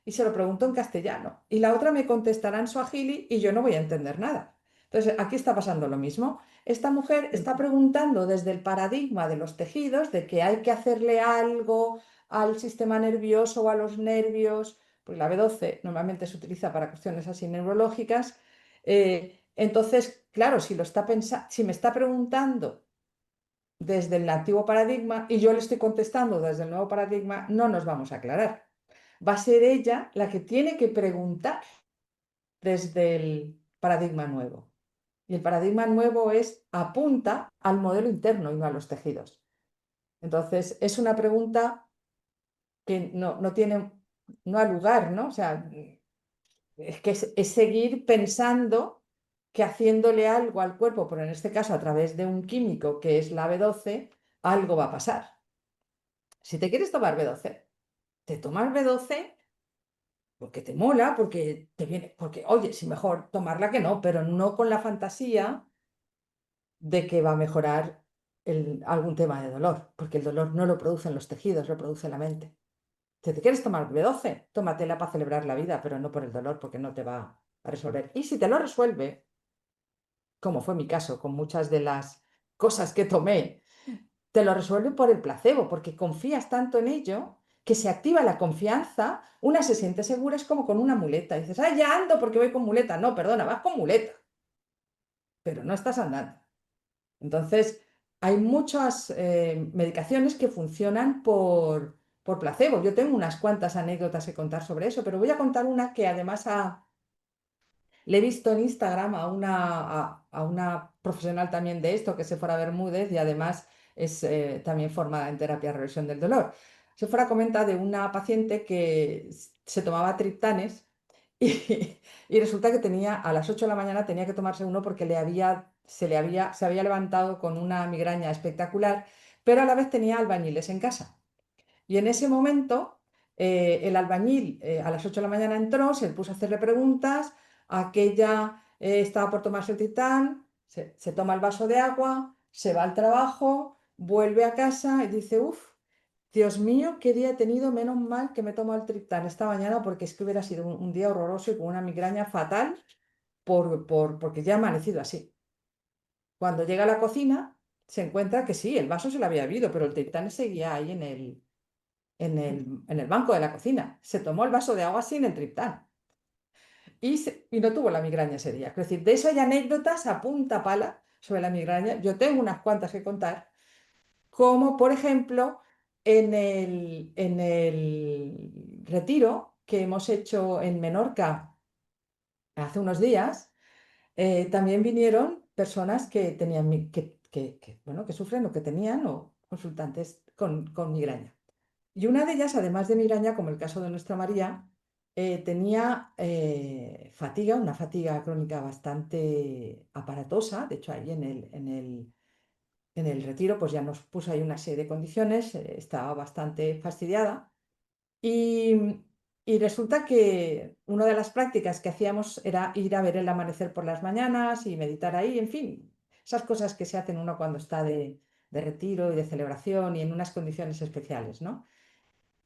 Y se lo pregunto en castellano. Y la otra me contestará en Swahili y yo no voy a entender nada. Entonces, aquí está pasando lo mismo. Esta mujer está preguntando desde el paradigma de los tejidos, de que hay que hacerle algo al sistema nervioso o a los nervios, pues la B12 normalmente se utiliza para cuestiones así neurológicas. Entonces, claro, si me está preguntando desde el antiguo paradigma y yo le estoy contestando desde el nuevo paradigma, no nos vamos a aclarar. Va a ser ella la que tiene que preguntar desde el paradigma nuevo. Y el paradigma nuevo apunta al modelo interno y no a los tejidos. Entonces, es una pregunta que no tiene, no ha lugar, ¿no? O sea, es que es seguir pensando que haciéndole algo al cuerpo, pero en este caso a través de un químico que es la B12, algo va a pasar. Si te quieres tomar B12, te tomas B12 porque te mola, porque te viene, porque oye, si mejor tomarla que no, pero no con la fantasía de que va a mejorar algún tema de dolor, porque el dolor no lo producen los tejidos, lo produce la mente. Si te quieres tomar B12, tómatela para celebrar la vida, pero no por el dolor, porque no te va a resolver. Y si te lo resuelve, como fue mi caso con muchas de las cosas que tomé, te lo resuelve por el placebo, porque confías tanto en ello que se activa la confianza, una se siente segura, es como con una muleta. Dices, ah, ya ando porque voy con muleta. No, perdona, vas con muleta. pero no estás andando. Entonces, hay muchas medicaciones que funcionan por placebo. Yo tengo unas cuantas anécdotas que contar sobre eso, pero voy a contar una que además le he visto en Instagram a una profesional también de esto, que es Sephora Bermúdez, y además es también formada en terapia de reversión del dolor. Sephora comenta de una paciente que se tomaba triptanes y resulta que tenía a las 8 de la mañana tenía que tomarse uno porque se había levantado con una migraña espectacular, pero a la vez tenía albañiles en casa. Y en ese momento, el albañil a las 8 de la mañana entró, se puso a hacerle preguntas, aquella estaba por tomarse el titán, se toma el vaso de agua, se va al trabajo, vuelve a casa y dice, uff, Dios mío, qué día he tenido, menos mal que me tomo el triptán esta mañana porque es que hubiera sido un día horroroso y con una migraña fatal porque ya ha amanecido así. Cuando llega a la cocina, se encuentra que sí, el vaso se lo había bebido, pero el triptán seguía ahí en el banco de la cocina. Se tomó el vaso de agua sin el triptán y no tuvo la migraña ese día. Es decir, de eso hay anécdotas a punta pala sobre la migraña. Yo tengo unas cuantas que contar, como por ejemplo en el retiro que hemos hecho en Menorca hace unos días. También vinieron personas que tenían, bueno, que sufren o que tenían o consultantes con migraña. Y una de ellas, además de migraña, como el caso de nuestra María, tenía fatiga, una fatiga crónica bastante aparatosa. De hecho, ahí en el retiro, pues ya nos puso ahí una serie de condiciones, estaba bastante fastidiada. Y, y resulta que una de las prácticas que hacíamos era ir a ver el amanecer por las mañanas y meditar ahí, en fin, esas cosas que se hacen uno cuando está de retiro y de celebración y en unas condiciones especiales, ¿no?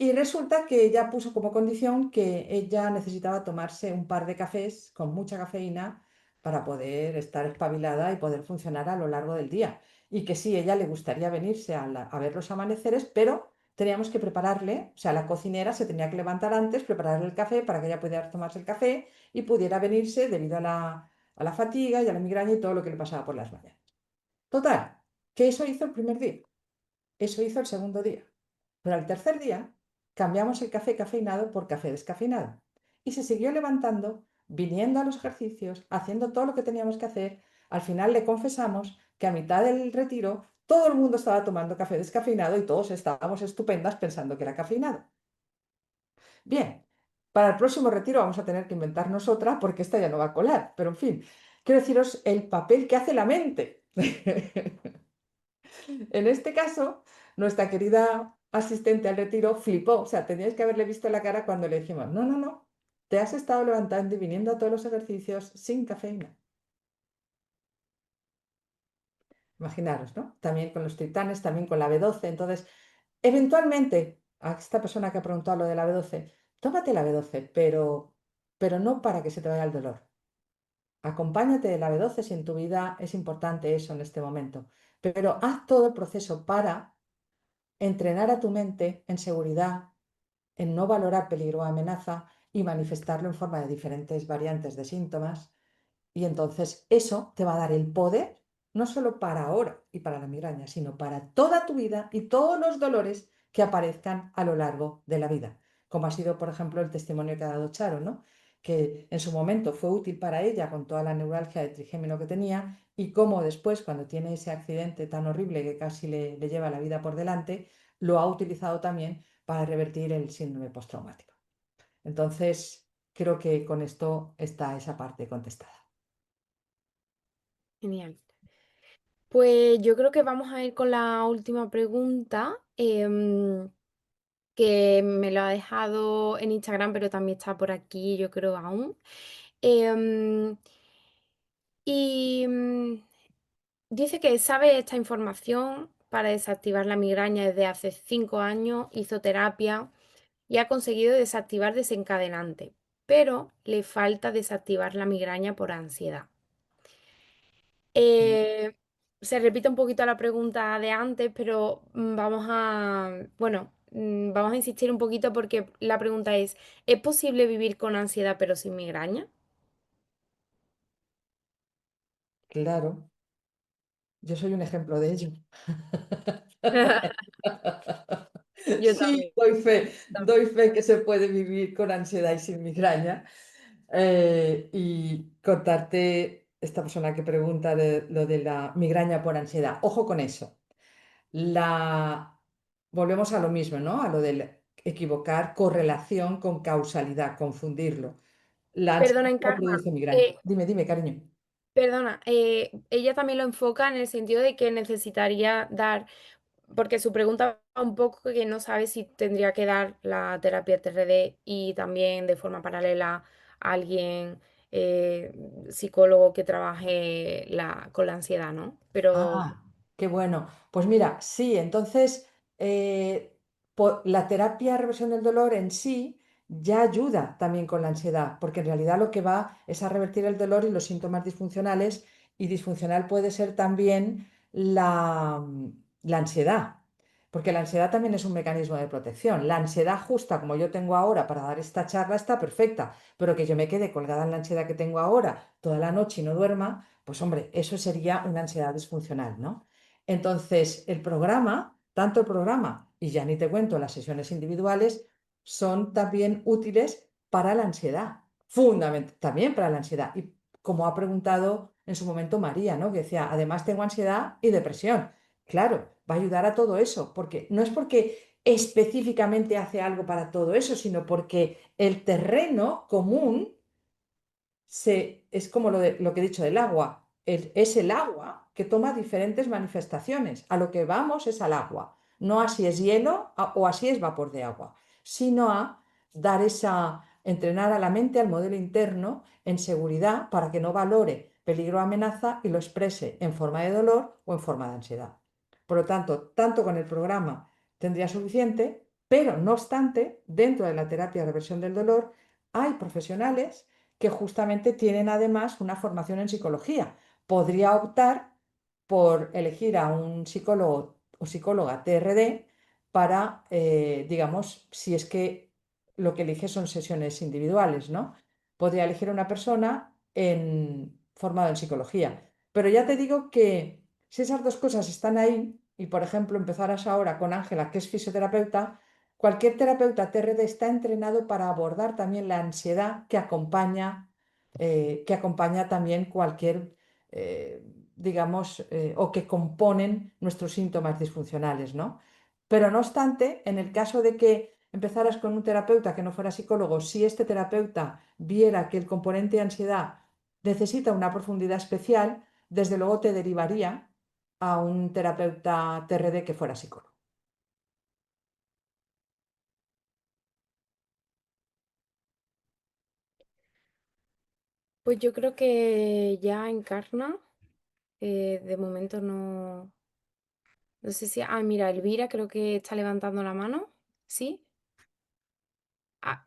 Y resulta que ella puso como condición que ella necesitaba tomarse un par de cafés con mucha cafeína para poder estar espabilada y poder funcionar a lo largo del día. Y que sí, ella le gustaría venirse a ver los amaneceres, pero teníamos que prepararle, o sea, la cocinera se tenía que levantar antes, prepararle el café para que ella pudiera tomarse el café y pudiera venirse debido a la fatiga y a la migraña y todo lo que le pasaba por las mañanas. Total, que eso hizo el primer día, eso hizo el segundo día. Pero al tercer día cambiamos el café cafeinado por café descafeinado. Y se siguió levantando, viniendo a los ejercicios, haciendo todo lo que teníamos que hacer. Al final le confesamos que a mitad del retiro todo el mundo estaba tomando café descafeinado y todos estábamos estupendas pensando que era cafeinado. Bien, para el próximo retiro vamos a tener que inventarnos otra porque esta ya no va a colar. Pero en fin, quiero deciros el papel que hace la mente. En este caso, nuestra querida asistente al retiro flipó, o sea, teníais que haberle visto la cara cuando le dijimos, no, no, no, te has estado levantando y viniendo a todos los ejercicios sin cafeína. Imaginaros, ¿no? También con los triptanes, también con la B12. Entonces, eventualmente, a esta persona que ha preguntado lo de la B12, tómate la B12, pero no para que se te vaya el dolor. Acompáñate de la B12 si en tu vida es importante eso en este momento, pero haz todo el proceso para entrenar a tu mente en seguridad, en no valorar peligro o amenaza y manifestarlo en forma de diferentes variantes de síntomas. Y entonces eso te va a dar el poder, no solo para ahora y para la migraña, sino para toda tu vida y todos los dolores que aparezcan a lo largo de la vida. Como ha sido, por ejemplo, el testimonio que ha dado Charo, ¿no? Que en su momento fue útil para ella con toda la neuralgia de trigémino que tenía y cómo después, cuando tiene ese accidente tan horrible que casi le lleva la vida por delante, lo ha utilizado también para revertir el síndrome postraumático. Entonces, creo que con esto está esa parte contestada. Genial. Pues yo creo que vamos a ir con la última pregunta, que me lo ha dejado en Instagram, pero también está por aquí, yo creo aún. Em, y dice que sabe esta información para desactivar la migraña desde hace 5 años, hizo terapia y ha conseguido desactivar desencadenante, pero le falta desactivar la migraña por ansiedad. Mm. Eh, Se repite un poquito la pregunta de antes, pero vamos a insistir un poquito porque la pregunta ¿es posible vivir con ansiedad pero sin migraña? claro, yo soy un ejemplo de ello. Yo Sí, también. También. doy fe que se puede vivir con ansiedad y sin migraña. Y contarte, esta persona que pregunta lo de la migraña por ansiedad. Ojo con eso. La... Volvemos a lo mismo, ¿no? A lo del equivocar correlación con causalidad, confundirlo. La ansiedad Perdona, no Encarna. produce migraña. Dime, dime, cariño. Perdona, ella también lo enfoca en el sentido de que necesitaría dar, porque su pregunta va un poco que no sabe si tendría que dar la terapia TRD y también de forma paralela a alguien eh, psicólogo que trabaje con la ansiedad, ¿no? Pero, Ah, qué bueno. Pues mira, sí, entonces eh, la terapia de reversión del dolor en sí ya ayuda también con la ansiedad, porque en realidad lo que va es a revertir el dolor y los síntomas disfuncionales, y disfuncional puede ser también la ansiedad, porque la ansiedad también es un mecanismo de protección. La ansiedad justa como yo tengo ahora para dar esta charla está perfecta, pero que yo me quede colgada en la ansiedad que tengo ahora toda la noche y no duerma, pues hombre, eso sería una ansiedad disfuncional, ¿no? Entonces, el programa, tanto el programa y ya ni te cuento las sesiones individuales, son también útiles para la ansiedad, fundamental, también para la ansiedad. Y como ha preguntado en su momento María, ¿no? Que decía, además tengo ansiedad y depresión. Claro, va a ayudar a todo eso, porque no es porque específicamente hace algo para todo eso, sino porque el terreno común es como lo que he dicho del agua. Es el agua que toma diferentes manifestaciones. A lo que vamos es al agua. No a si es hielo o a si es vapor de agua, sino a dar entrenar a la mente, al modelo interno, en seguridad para que no valore peligro o amenaza y lo exprese en forma de dolor o en forma de ansiedad. Por lo tanto, tanto con el programa tendría suficiente, pero no obstante, dentro de la terapia de reversión del dolor hay profesionales que justamente tienen además una formación en psicología. Podría optar por elegir a un psicólogo o psicóloga TRD para, digamos, si es que lo que elige son sesiones individuales, ¿no? Podría elegir a una persona formada en psicología. Pero ya te digo que si esas dos cosas están ahí, y por ejemplo empezaras ahora con Ángela, que es fisioterapeuta, cualquier terapeuta TRD está entrenado para abordar también la ansiedad que acompaña también cualquier, eh, digamos, o que componen nuestros síntomas disfuncionales, ¿no? Pero no obstante, en el caso de que empezaras con un terapeuta que no fuera psicólogo, si este terapeuta viera que el componente ansiedad necesita una profundidad especial, desde luego te derivaría a un terapeuta TRD que fuera psicólogo. pues yo creo que ya Encarna, de momento no, no sé si, mira, Elvira creo que está levantando la mano, ¿sí?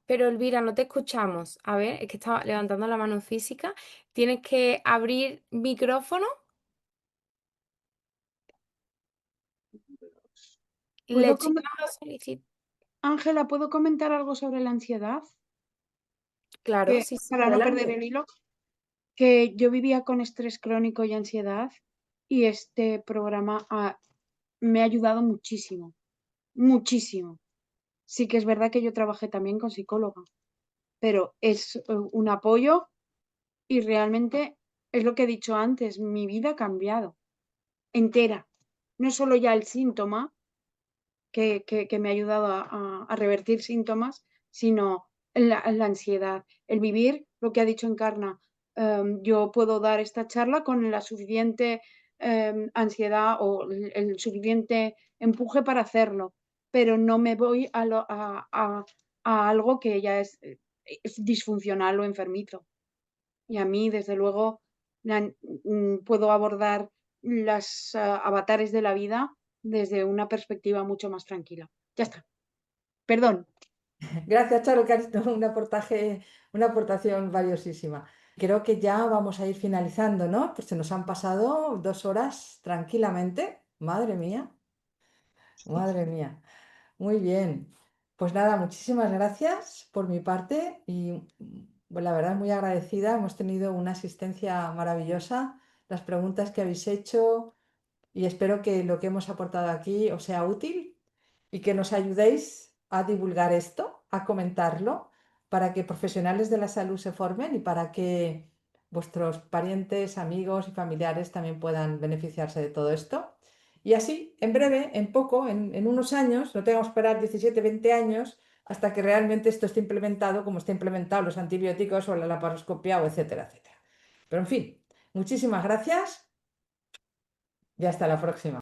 Pero Elvira, no te escuchamos. A ver, es que estaba levantando la mano física. Tienes que abrir micrófono. ¿Puedo Le com- chica lo solicita. Ángela, ¿puedo comentar algo sobre la ansiedad? Claro, Que sí, sí, para no perder adelante. el hilo, que yo vivía con estrés crónico y ansiedad y este programa me ha ayudado muchísimo, muchísimo. Sí que es verdad que yo trabajé también con psicóloga, pero es un apoyo y realmente es lo que he dicho antes, mi vida ha cambiado entera. No solo ya el síntoma, que me ha ayudado a revertir síntomas, sino la ansiedad, el vivir lo que ha dicho Encarna. Yo puedo dar esta charla con la suficiente ansiedad o el suficiente empuje para hacerlo, pero no me voy a algo que ya es disfuncional o enfermizo. Y a mí, desde luego, puedo abordar los avatares de la vida desde una perspectiva mucho más tranquila. Ya está. Perdón. Gracias, Charo, cariño, una aportación valiosísima. Creo que ya vamos a ir finalizando, ¿no? Pues se nos han pasado 2 horas tranquilamente. Madre mía, madre mía. Muy bien. Pues nada, muchísimas gracias por mi parte y la verdad muy agradecida. Hemos tenido una asistencia maravillosa las preguntas que habéis hecho y espero que lo que hemos aportado aquí os sea útil y que nos ayudéis a divulgar esto, a comentarlo, para que profesionales de la salud se formen y para que vuestros parientes, amigos y familiares también puedan beneficiarse de todo esto. Y así, en breve, en poco, en unos años, no tengamos que esperar 17, 20 años hasta que realmente esto esté implementado como está implementado los antibióticos o la laparoscopia o etcétera, etcétera. Pero en fin, muchísimas gracias y hasta la próxima.